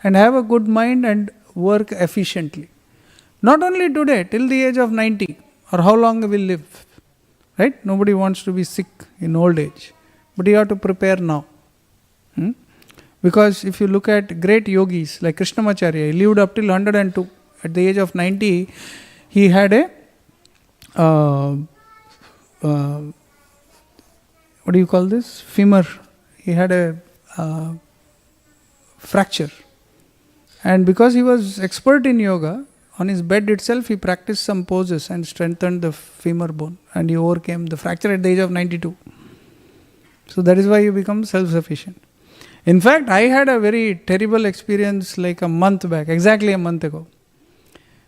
and have a good mind and work efficiently. Not only today, till the age of 90, or how long we will live, right? Nobody wants to be sick in old age, but you have to prepare now. Because if you look at great yogis like Krishnamacharya, he lived up till 102. At the age of 90, he had a what do you call this? Femur. He had a fracture. And because he was expert in yoga, on his bed itself he practiced some poses and strengthened the femur bone. And he overcame the fracture at the age of 92. So that is why you become self-sufficient. In fact, I had a very terrible experience like a month back, exactly a month ago.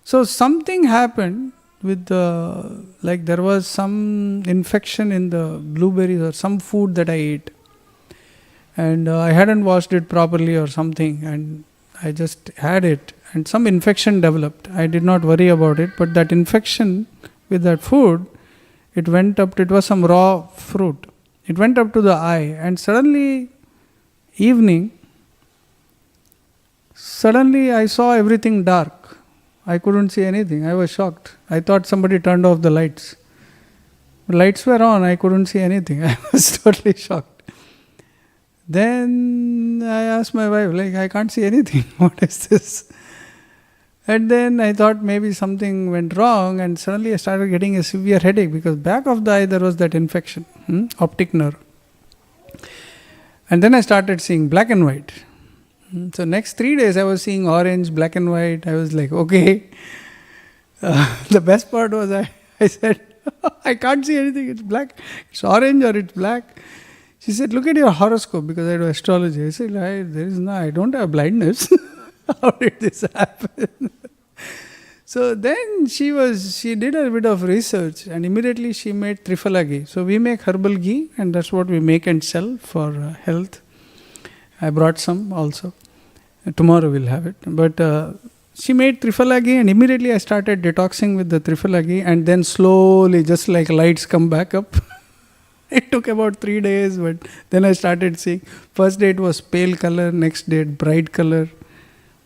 So something happened with there was some infection in the blueberries or some food that I ate. And I hadn't washed it properly or something, and I just had it. And some infection developed. I did not worry about it, but that infection with that food, it went up, it was some raw fruit. It went up to the eye, and suddenly I saw everything dark. I couldn't see anything. I was shocked. I thought somebody turned off the lights. The lights were on. I couldn't see anything. I was totally shocked. Then I asked my wife, I can't see anything. What is this? And then I thought maybe something went wrong, and suddenly I started getting a severe headache because back of the eye there was that infection, optic nerve. And then I started seeing black and white. So next 3 days I was seeing orange, black and white. I was like, okay. The best part was I said, I can't see anything. It's black. It's orange or it's black. She said, look at your horoscope, because I do astrology. I said, I don't have blindness. How did this happen? So then she did a bit of research, and immediately she made Triphala ghee. So we make herbal ghee, and that's what we make and sell for health. I brought some also. Tomorrow we'll have it. But she made Triphala ghee, and immediately I started detoxing with the Triphala ghee, and then slowly, just like lights come back up. It took about 3 days, but then I started seeing. First day it was pale color, next day bright color.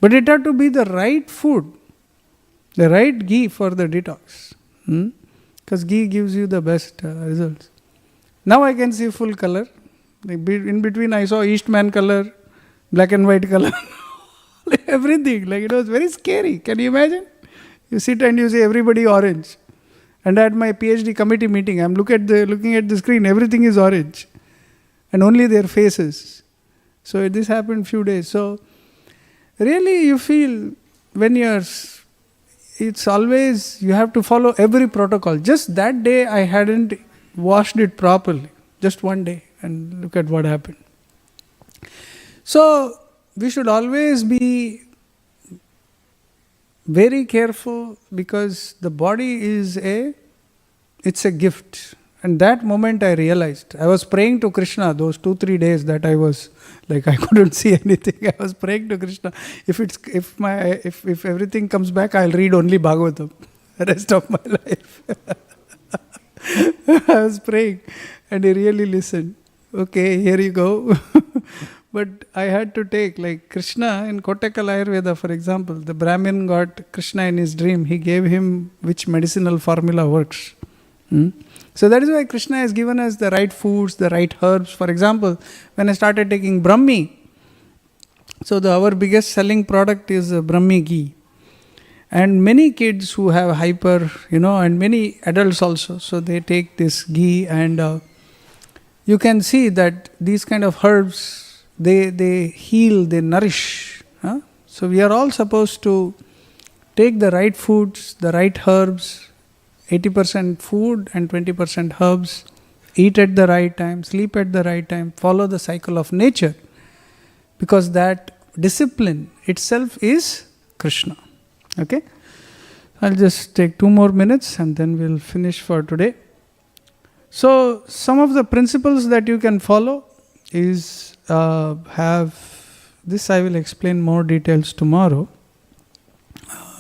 But it had to be the right food, the right ghee for the detox. Because ghee gives you the best results. Now I can see full color. In between I saw Eastman color, black and white color, everything. It was very scary. Can you imagine? You sit and you see everybody orange. And at my PhD committee meeting, I'm looking at the screen, everything is orange. And only their faces. So this happened few days. So really you feel when it's always, you have to follow every protocol. Just that day I hadn't washed it properly. Just one day, and look at what happened. So we should always be very careful, because the body it's a gift. And that moment I realized, I was praying to Krishna those 2-3 days that I was like, I couldn't see anything. I was praying to Krishna, if everything comes back, I'll read only Bhagavatam the rest of my life. I was praying, and he really listened. Okay, here you go. But I had to take, like Krishna in Kottakkal Ayurveda, for example, the Brahmin got Krishna in his dream. He gave him which medicinal formula works. So that is why Krishna has given us the right foods, the right herbs. For example, when I started taking Brahmi, so our biggest selling product is Brahmi ghee. And many kids who have hyper, and many adults also, so they take this ghee, and you can see that these kind of herbs, they heal, they nourish. So we are all supposed to take the right foods, the right herbs, 80% food and 20% herbs, eat at the right time, sleep at the right time, follow the cycle of nature, because that discipline itself is Krishna. Okay? I'll just take 2 more minutes and then we'll finish for today. So some of the principles that you can follow is this I will explain more details tomorrow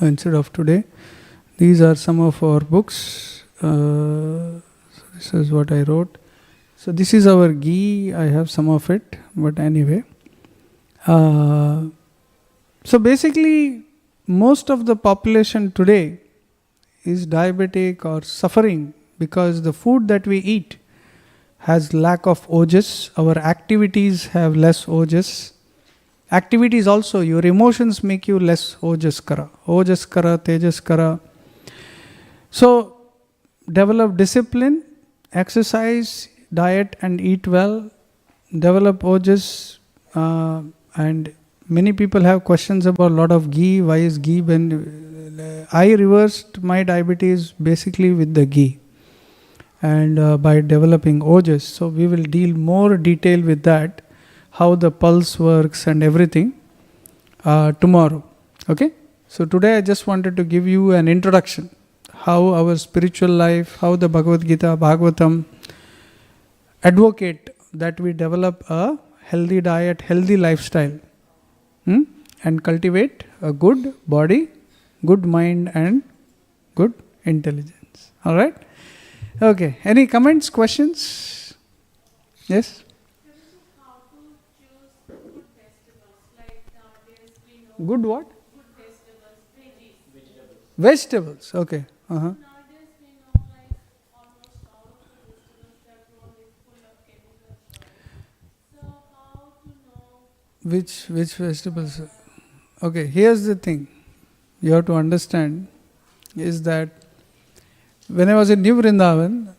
instead of today. These are some of our books. This is what I wrote. So this is our ghee. I have some of it, but anyway. So basically, most of the population today is diabetic or suffering because the food that we eat has lack of ojas. Our activities have less ojas. Activities also, your emotions make you less ojaskara. Ojaskara, tejaskara. So, develop discipline, exercise, diet and eat well, develop ojas, and many people have questions about a lot of ghee. Why is ghee? I reversed my diabetes basically with the ghee and by developing ojas. So, we will deal more detail with that, how the pulse works and everything tomorrow. Okay? So, today I just wanted to give you an introduction. How our spiritual life, how the Bhagavad Gita, Bhagavatam advocate that we develop a healthy diet, healthy lifestyle, and cultivate a good body, good mind and good intelligence. Alright? Okay. Any comments, questions? Yes? How to choose good vegetables? Like nowadays we know Good what? good vegetables, veggies. Vegetables. Okay. Nowadays we know like almost all of the vegetables that grown is full of chemicals. So how to know? Which vegetables? Okay, here's the thing. You have to understand is that when I was in New Vrindavan,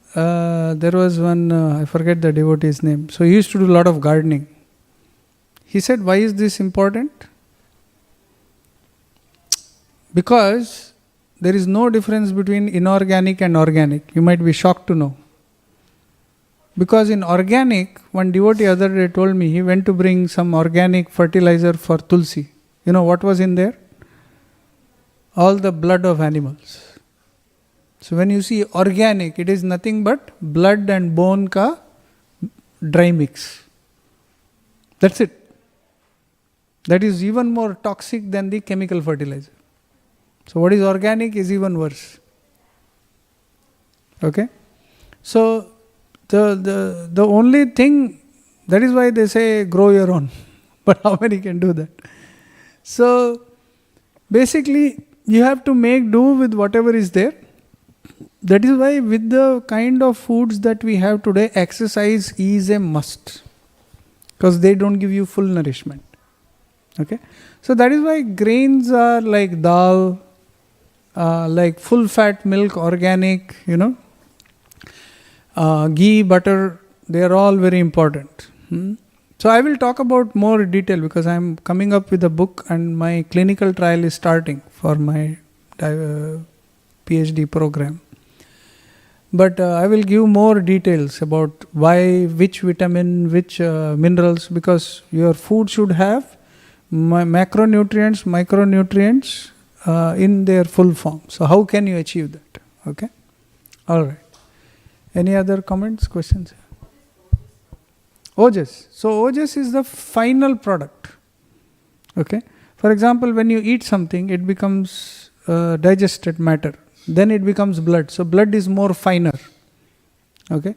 there was one, I forget the devotee's name. So he used to do a lot of gardening. He said, why is this important? Because there is no difference between inorganic and organic. You might be shocked to know. Because in organic, one devotee other day told me he went to bring some organic fertilizer for tulsi. You know what was in there? All the blood of animals. So when you see organic, it is nothing but blood and bone ka dry mix. That's it. That is even more toxic than the chemical fertilizer. So what is organic is even worse. Okay? So the only thing, that is why they say grow your own. But how many can do that? So basically you have to make do with whatever is there. That is why with the kind of foods that we have today, exercise is a must. Because they don't give you full nourishment. Okay? So that is why grains are like dal, like full fat milk, organic, ghee, butter, they are all very important. So I will talk about more detail because I am coming up with a book and my clinical trial is starting for my PhD program. But I will give more details about why, which vitamin, which minerals, because your food should have macronutrients, micronutrients in their full form. So how can you achieve that? Okay? Alright. Any other comments, questions? Ojas. So ojas is the final product. Okay? For example, when you eat something, it becomes digested matter. Then it becomes blood. So blood is more finer. Okay?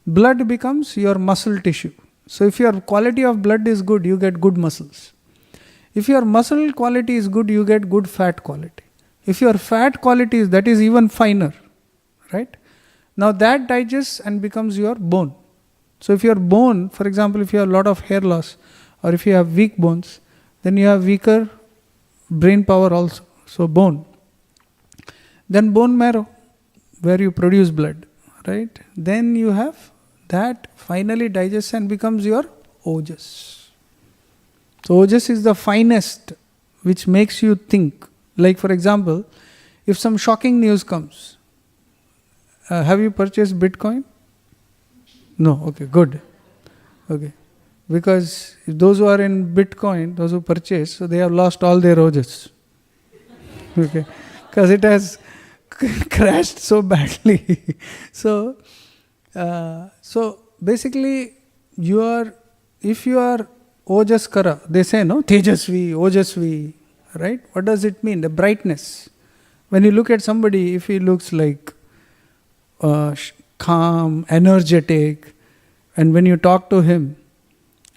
Blood becomes your muscle tissue. So if your quality of blood is good, you get good muscles. If your muscle quality is good, you get good fat quality. If your fat quality is, that is even finer. Right? Now that digests and becomes your bone. So if your bone, for example, if you have a lot of hair loss, or if you have weak bones, then you have weaker brain power also. So bone. Then bone marrow, where you produce blood, right? Then you have that finally digests and becomes your ojas. So ojas is the finest, which makes you think. Like for example, if some shocking news comes, have you purchased Bitcoin? No, okay, good. Okay. Because if those who are in Bitcoin, those who purchase, so they have lost all their ojas. Okay. Because it has crashed so badly. So basically, if you are ojaskara, they say no, tejasvi, ojasvi, right? What does it mean? The brightness. When you look at somebody, if he looks like calm, energetic, and when you talk to him,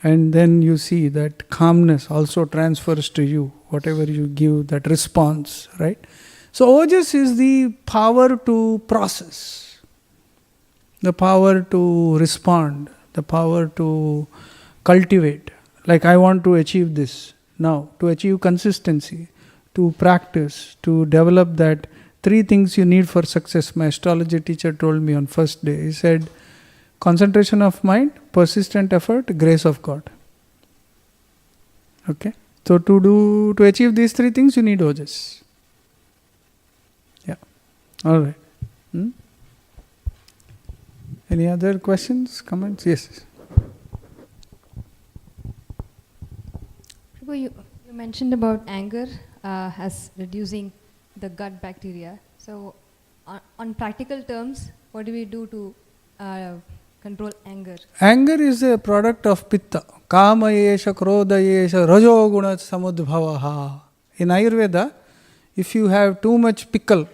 and then you see that calmness also transfers to you, whatever you give, that response, right? So ojas is the power to process, the power to respond, the power to cultivate. Like I want to achieve this now, to achieve consistency, to practice, to develop that. 3 things you need for success. My astrology teacher told me on first day. He said, concentration of mind, persistent effort, grace of God. Okay? So to achieve these 3 things, you need ojas. Yeah. Alright. Any other questions, comments? Yes. Prabhu, you mentioned about anger as reducing the gut bacteria. So, on practical terms, what do we do to control anger? Anger is a product of pitta. Kama yesha, krodha yesha, rajo guna samudbhavaha. In Ayurveda, if you have too much pickle,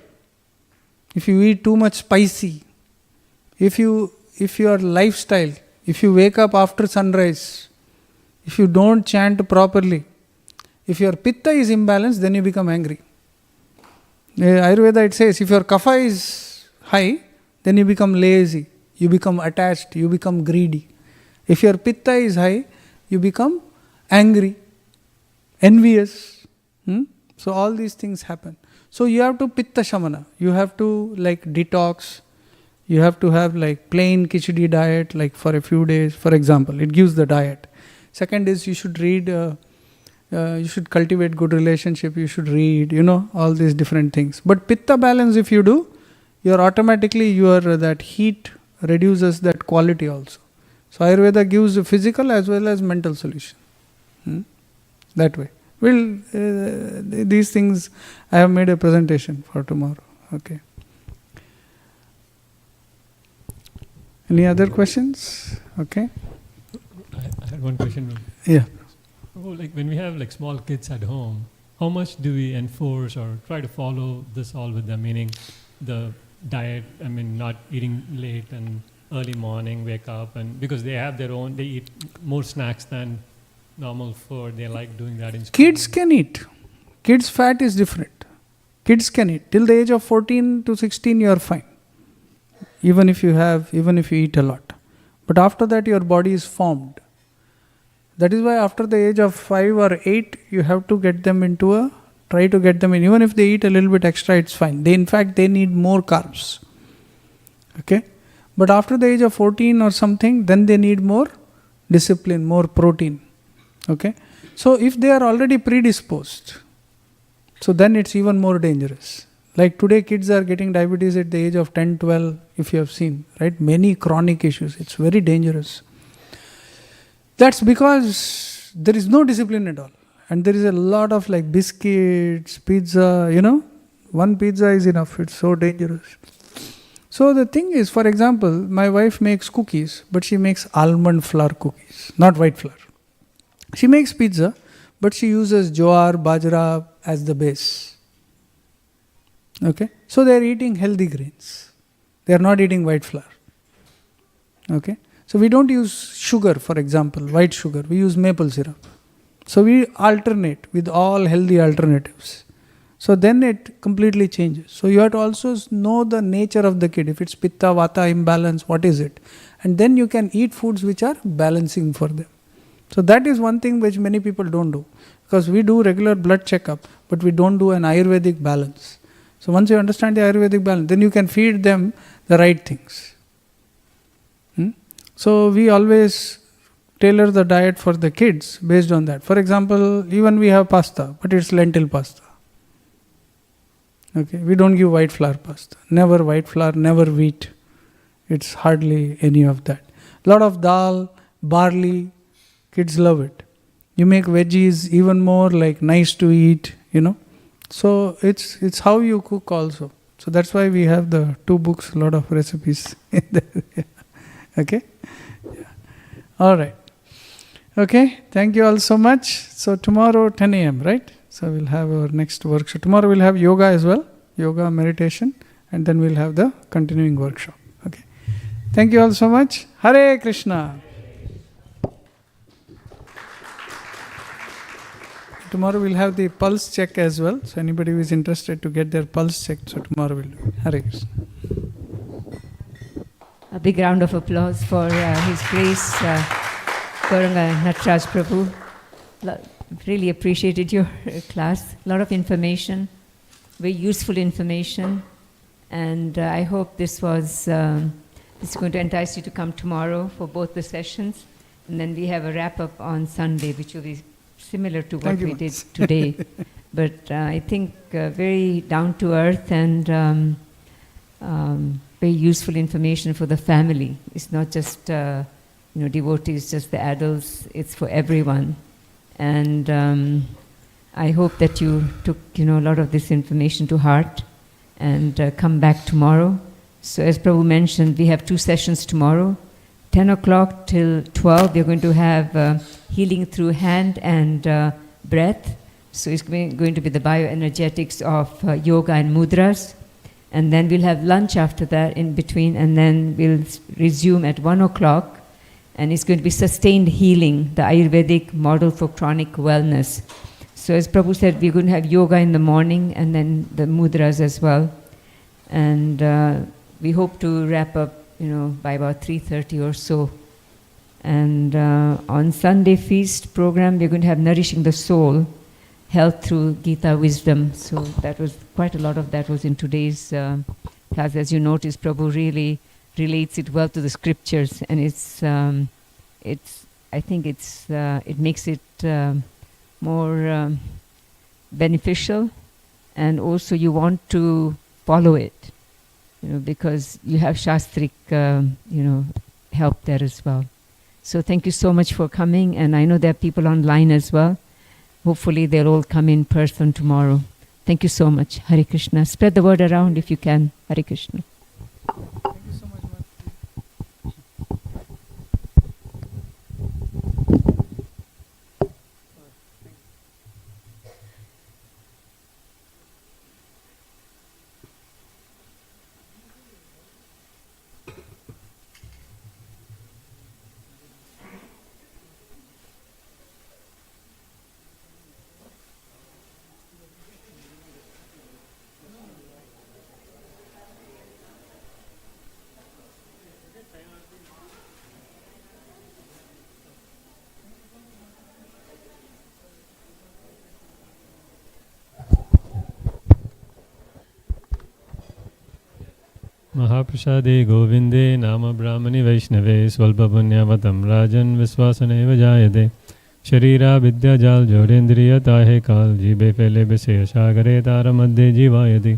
if you eat too much spicy, if your lifestyle, if you wake up after sunrise, if you don't chant properly, if your pitta is imbalanced, then you become angry. Ayurveda it says, if your kapha is high, then you become lazy, you become attached, you become greedy. If your pitta is high, you become angry, envious. So all these things happen. So you have to pitta shamana, you have to like detox, you have to have like plain khichdi diet like for a few days, for example, it gives the diet. Second is you should read, you should cultivate good relationship, you should read, all these different things. But pitta balance if you do, that heat reduces that quality also. So Ayurveda gives a physical as well as mental solution. That way. These things I have made a presentation for tomorrow. Okay. Any other questions? Okay. I had one question. Yeah. Like when we have like small kids at home, how much do we enforce or try to follow this all with them? Meaning the diet, not eating late and early morning, wake up, and because they have their own, they eat more snacks than normal food. They like doing that in school. Kids can eat. Kids' fat is different. Kids can eat. Till the age of 14 to 16, you are fine. Even if you eat a lot. But after that, your body is formed. That is why after the age of 5 or 8, you have to try to get them in. Even if they eat a little bit extra, it's fine. In fact, they need more carbs. Okay? But after the age of 14 or something, then they need more discipline, more protein. Okay? So if they are already predisposed, so then it's even more dangerous. Like today kids are getting diabetes at the age of 10, 12, if you have seen, right? Many chronic issues. It's very dangerous. That's because there is no discipline at all. And there is a lot of like biscuits, pizza, one pizza is enough. It's so dangerous. So the thing is, for example, my wife makes cookies, but she makes almond flour cookies, not white flour. She makes pizza, but she uses jowar, bajra as the base. Okay? So they are eating healthy grains. They are not eating white flour. Okay? So we don't use sugar, for example, white sugar. We use maple syrup. So we alternate with all healthy alternatives. So then it completely changes. So you have to also know the nature of the kid. If it's pitta, vata imbalance, what is it? And then you can eat foods which are balancing for them. So that is one thing which many people don't do. Because we do regular blood checkup, but we don't do an Ayurvedic balance. So once you understand the Ayurvedic balance, then you can feed them the right things. So we always tailor the diet for the kids based on that. For example, even we have pasta, but it's lentil pasta. Okay, we don't give white flour pasta. Never white flour, never wheat. It's hardly any of that. Lot of dal, barley, kids love it. You make veggies even more like nice to eat, So it's how you cook also. So that's why we have the 2 books, a lot of recipes in there. Okay? Yeah. All right. Okay, thank you all so much. So tomorrow 10 a.m., right? So we'll have our next workshop. Tomorrow we'll have yoga as well, yoga, meditation, and then we'll have the continuing workshop. Okay. Thank you all so much. Hare Krishna. Tomorrow we'll have the pulse check as well. So anybody who is interested to get their pulse checked, so tomorrow we'll do it. Hare Krishna. A big round of applause for His Grace, Gauranga Nataraj Prabhu. Really appreciated your class. A lot of information, very useful information. And I hope this is going to entice you to come tomorrow for both the sessions. And then we have a wrap-up on Sunday, which will be similar to what we did today. But I think very down-to-earth and very useful information for the family. It's not just devotees, just the adults. It's for everyone. And I hope that you took a lot of this information to heart and come back tomorrow. So as Prabhu mentioned, we have 2 sessions tomorrow. 10 o'clock till 12, we're going to have healing through hand and breath. So it's going to be the bioenergetics of yoga and mudras. And then we'll have lunch after that in between, and then we'll resume at 1 o'clock. And it's going to be sustained healing, the Ayurvedic model for chronic wellness. So as Prabhu said, we're going to have yoga in the morning and then the mudras as well. And we hope to wrap up, by about 3:30 or so. And on Sunday feast program, we're going to have Nourishing the Soul, health through Gita wisdom. So that was quite a lot of that was in today's class. As you notice, Prabhu really relates it well to the scriptures, and it makes it more beneficial, and also you want to follow it, because you have shastric, help there as well. So thank you so much for coming, and I know there are people online as well. Hopefully they'll all come in person tomorrow. Thank you so much. Hare Krishna. Spread the word around if you can. Hare Krishna. महाप्रसादे गोविन्दे नाम ब्राह्मणि वैष्णवे स्वल्पपुण्यवतं राजन् विश्वासनैव जायते शरीरा विद्याजाल जोड़ेन्द्रियता है काल जीवे फैले विषय सागरे तार मध्य जीवायति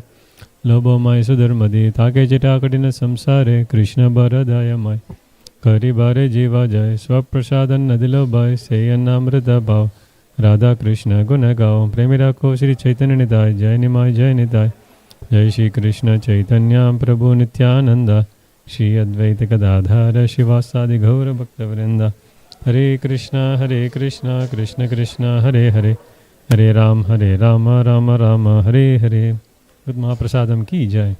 लोभो माय सुधर्मदि ताके चिटा कठिन संसारे कृष्ण बरदाय माय करी बारे जीवा जय स्वप्रसादन नदिलो भाई सेयन्नामृत भाव राधा कृष्ण गुण गाओ प्रेमी राखो श्री चैतन्य निताय जय निताय जय श्री कृष्ण चैतन्य प्रभु नित्यानंद श्री अद्वैत गदाधर शिवासादि गौर भक्तवृंदा हरे कृष्णा कृष्ण कृष्ण हरे हरे हरे राम राम राम हरे हरे। गुरु महाप्रसादम की जय।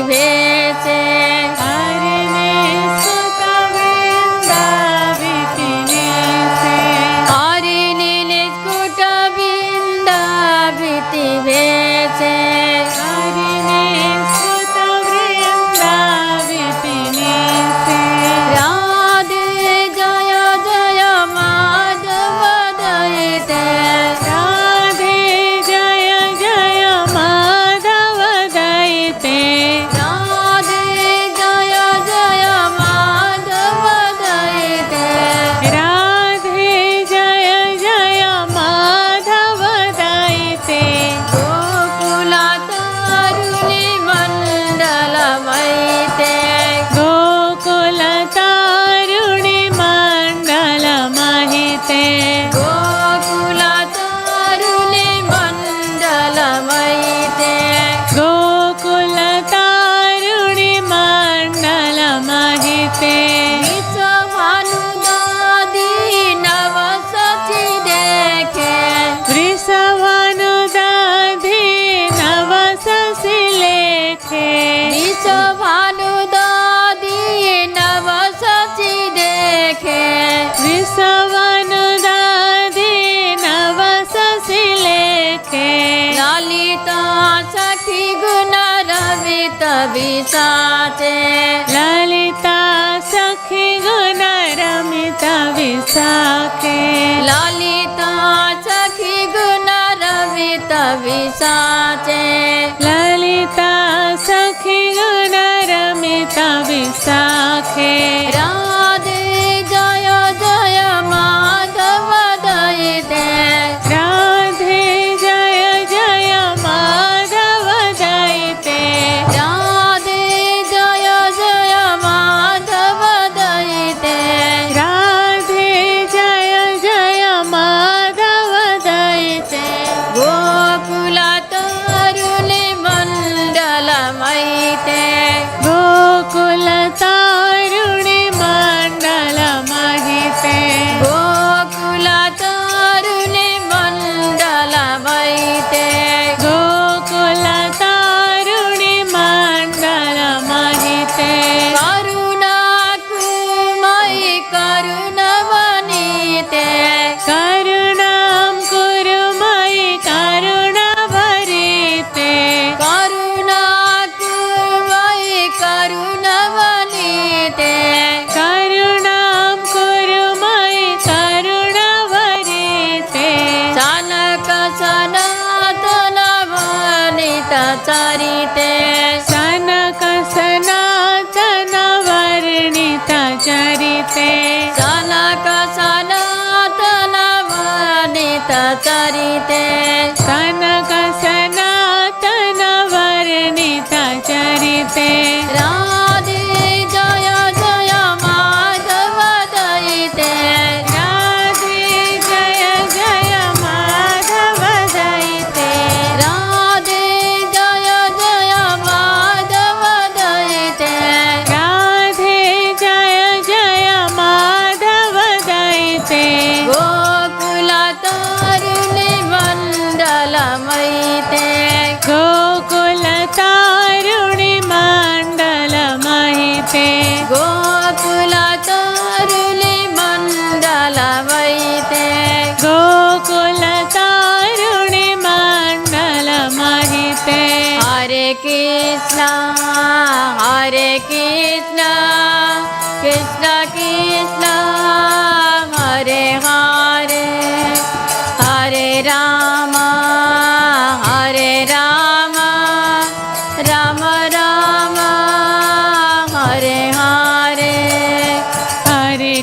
भेचे हरिने विसाचे ललिता सखी गुण रमित विसाखे ललिता सखी गुण रमित विसाचे ललिता सखी गुण रमित विसाखे राधे जय जय माधव दयिते राधे जय जय माधव दयिते राधे जय जय माधव दयिते राधे जय जय माधव दयिते गोकुल तरुणी मंडल मैते गोकुल तारुणी मंडल महिते गोकुल तरुणी मंडल मैते गोकुल तारुणी मंडल महिते करुणा कुमयि करुणवनीते करुणां कुरु मयि करुणभरिते करुणा कुमयि करुणवनीते करुणां कुरु मयि करुणभरिते सनक सनातन वनित चरिते सनक सनातन वर्णित चरिते सनक सनातन वनित चरिते सनक सनातन वर्णित चरिते राधे जय जय माधव दयिते राधे जय जय माधव दयिते राधे जय जय माधव दयिते राधे जय जय माधव दयिते गोकुल तरुणी मंडल मैते गोकुल तारुणी मंडल महिते गोकुल तरुणी मंडल मैते गोकुल तारुणी मंडल महिते हरे कृष्ण कृष्ण कृष्ण हरे हरे हरे राम राम राम हरे हरे हरे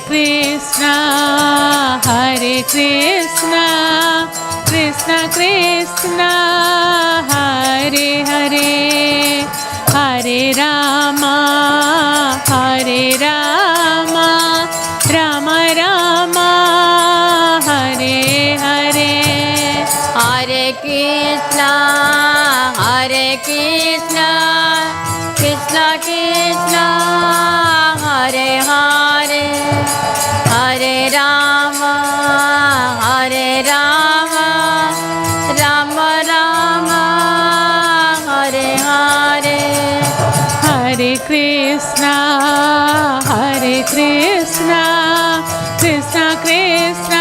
कृष्ण कृष्ण कृष्ण हरे हरे हरे राम राम राम हरे हरे हरे कृष्ण कृष्ण कृष्ण हरे हरे हरे राम राम राम हरे हरे हरे कृष्ण कृष्ण कृष्ण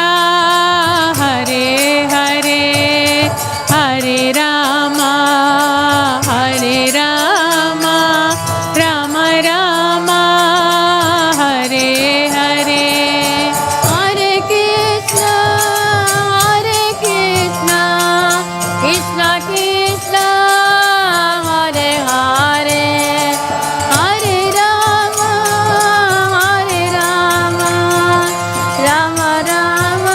हरे हरे हरे राम राम राम हरे हरे हरे कृष्ण कृष्ण कृष्ण हरे हरे हरे राम राम राम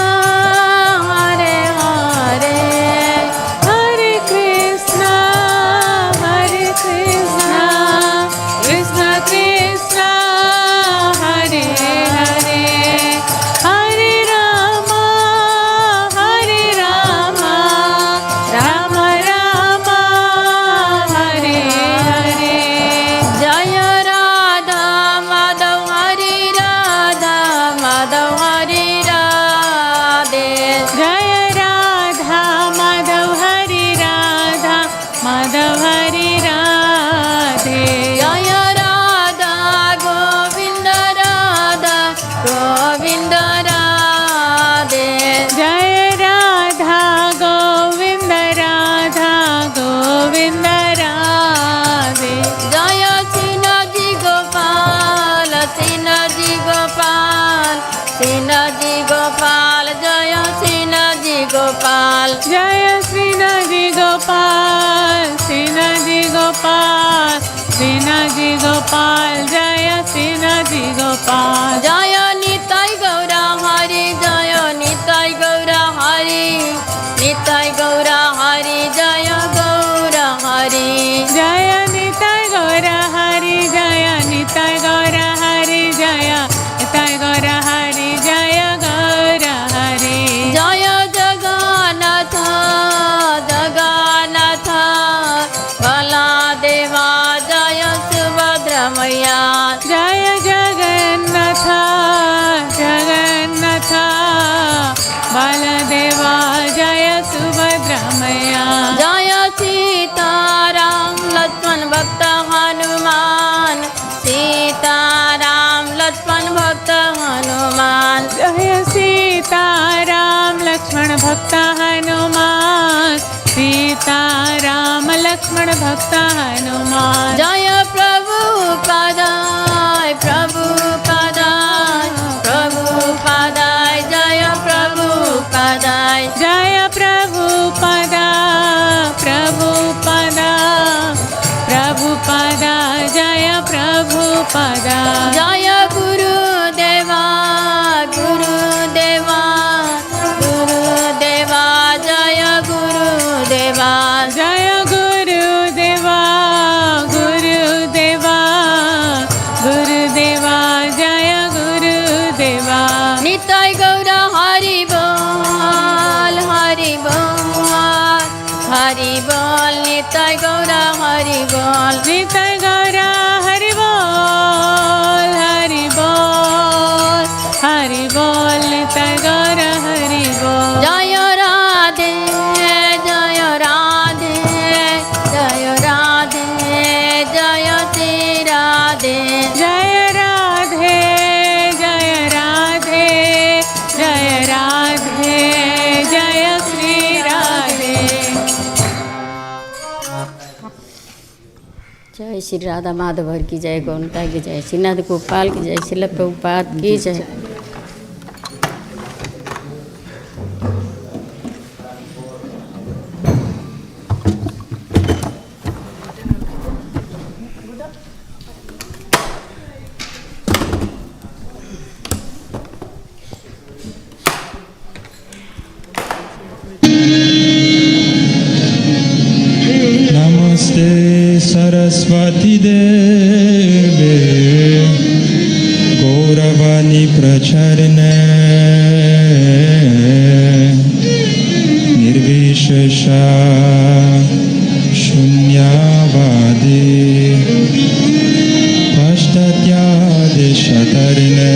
हरे हरे हरे कृष्ण कृष्ण कृष्ण हरे हरे हरे राम राम राम हरे हरे जय राधा माधव हरि राधा माधव हरि राधे जय राधा माधव हरि राधा माधव हरि राधे जय राधा गोविंद राधे जय राधा गोविंद राधे जय श्रीनाथजी गोपाल जय श्रीनाथजी गोपाल जय श्रीनाथजी गोपाल श्रीनाथजी गोपाल श्रीनाथजी गोपाल जय श्रीनाथजी गोपाल जय निताई गौरा हरि जय निताई गौरा हरि निताई गौरा हरि जय गौरा हरि जय निताय गौरा हरि जय निताय गौरा हरि जय निताय गौरा हरि जय गौरा हरि जय जगन्नाथ जगन्नाथ बलदेवा जय सुभद्रा मैया जय जगन्नाथ जगन्नाथ बलदेवा जय सुभद्रा मैया जय सीताराम लक्ष्मण भक्त हनुमान सीताराम लक्ष्मण भक्त हनुमान जय सीताराम लक्ष्मण भक्त हनुमान सीताराम लक्ष्मण भक्त हनुमान जय प्रभु पदाय प्रभु पदाय प्रभु पदाय जय प्रभु पदाय जय प्रभु पदा प्रभु पदा प्रभु पदा जय प्रभु पदा जय गुरुदेवा गुरुदेवा गुरुदेवा जय गुरुदेवा जय गुरुदेवा गुरुदेवा गुरुदेवा जय गुरुदेवा निताय गौरा हरि बोल हरि बोल हरि बोल निताय गौरा हरि बोल निताय गौरा हरि बोल हरि बोल हरि बोल निताय गौरा हरि बोल जय राधे जय राधे जय राधे जय श्री राधे जय राधे जय राधे जय राधे जय श्री राधे जय श्री राधा माधवर की जय गौनता की जय श्रीनाथ गोपाल की जय श्रील प्रभुपाद की जय नमस्ते सरस्वती देवे गौरवाणी प्रचरणे निर्विशेषा शून्यवादी पाश्चात्यादिशतरिणे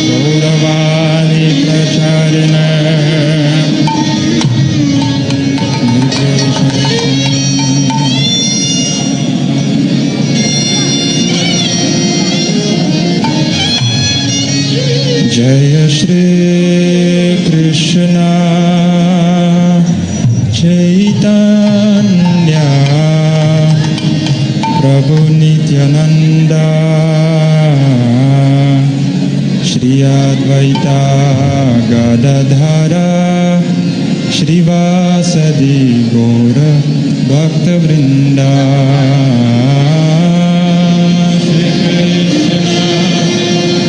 गौरवाणी प्रचारिणे जय श्री कृष्ण चैतन्य प्रभु नित्यानंद श्री अद्वैता गदाधर श्रीवासदि गौर भक्तवृंद श्री कृष्ण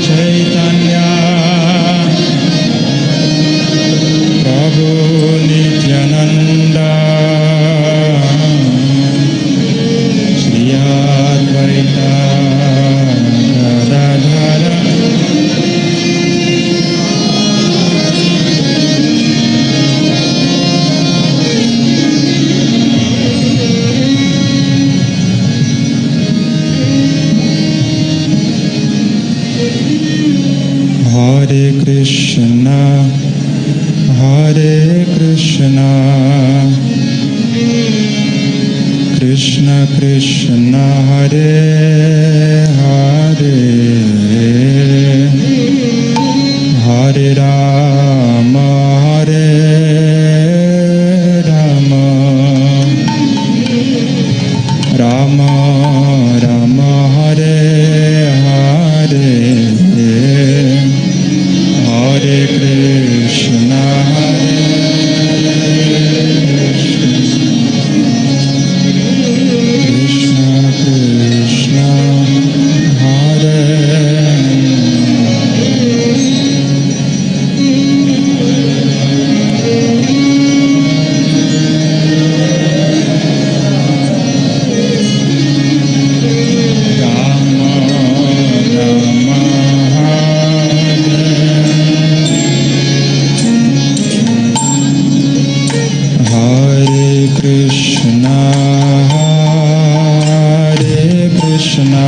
चैतन्य प्रभु Nityanand Shri Advaita Gadadhar Hare Krishna, Krishna Krishna, Hare Hare, Hare Rama, Hare Rama, Krishna, Hare Krishna,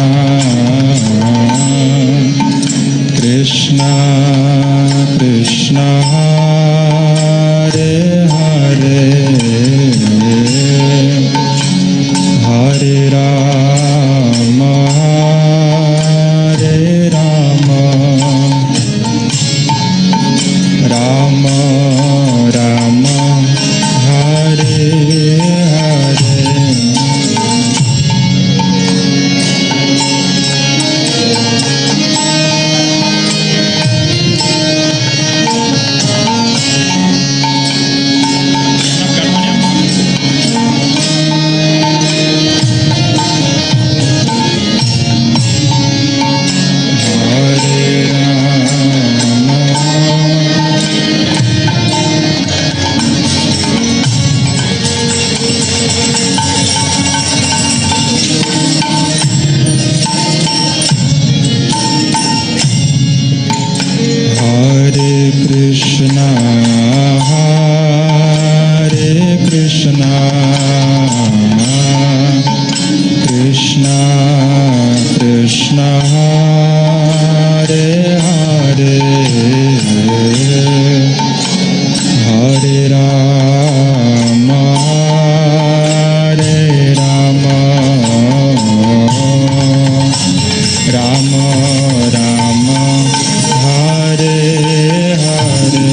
Krishna Krishna, Hare Hare, Hare Rama, Hare Rama, Rama Rama, Hare Hare. Hare Krishna, Hare Krishna, Krishna Krishna, Hare Hare, Hare Rama, Hare Rama, Rama Rama, Hare Hare.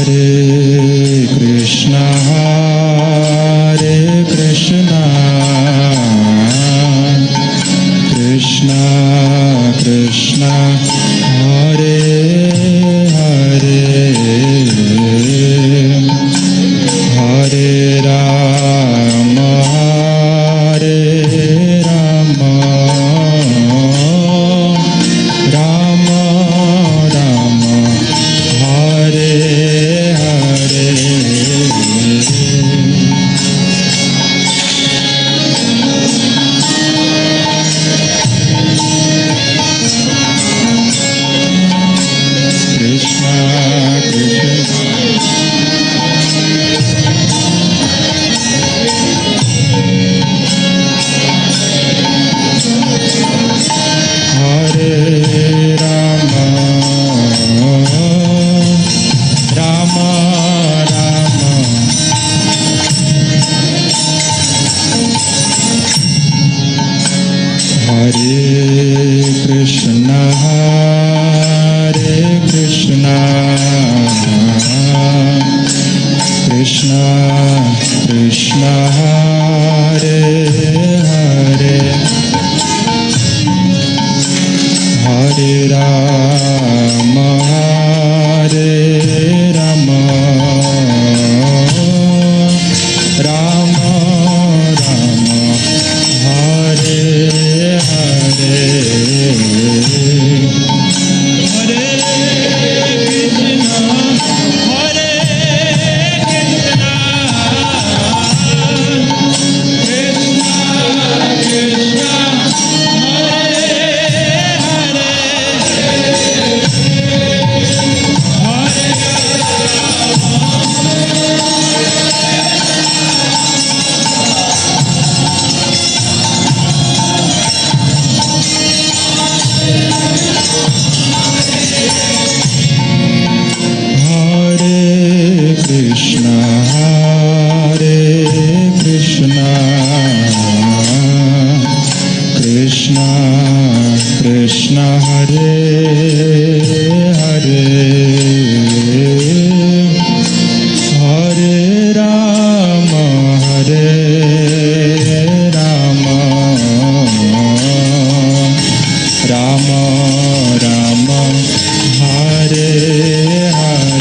Hare Krishna, Hare Krishna, Krishna Krishna, Hare Hare, Hare Rama, Hare Rama, Rama Rama, Hare Hare. Krishna Krishna, Hare Rama, Rama Rama, Hare Krishna, Hare Krishna, Krishna Krishna, Hare Hare, Hare Rama, Hare Rama, Rama Rama, Hare Hare, Hare Krishna, Hare Krishna, Krishna Krishna Hare Hare, Hare Rama, Hare Rama, Rama Rama Hare Hare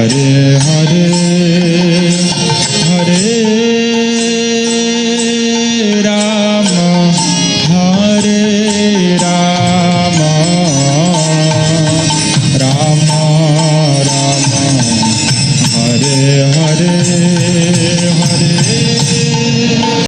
Hare Hare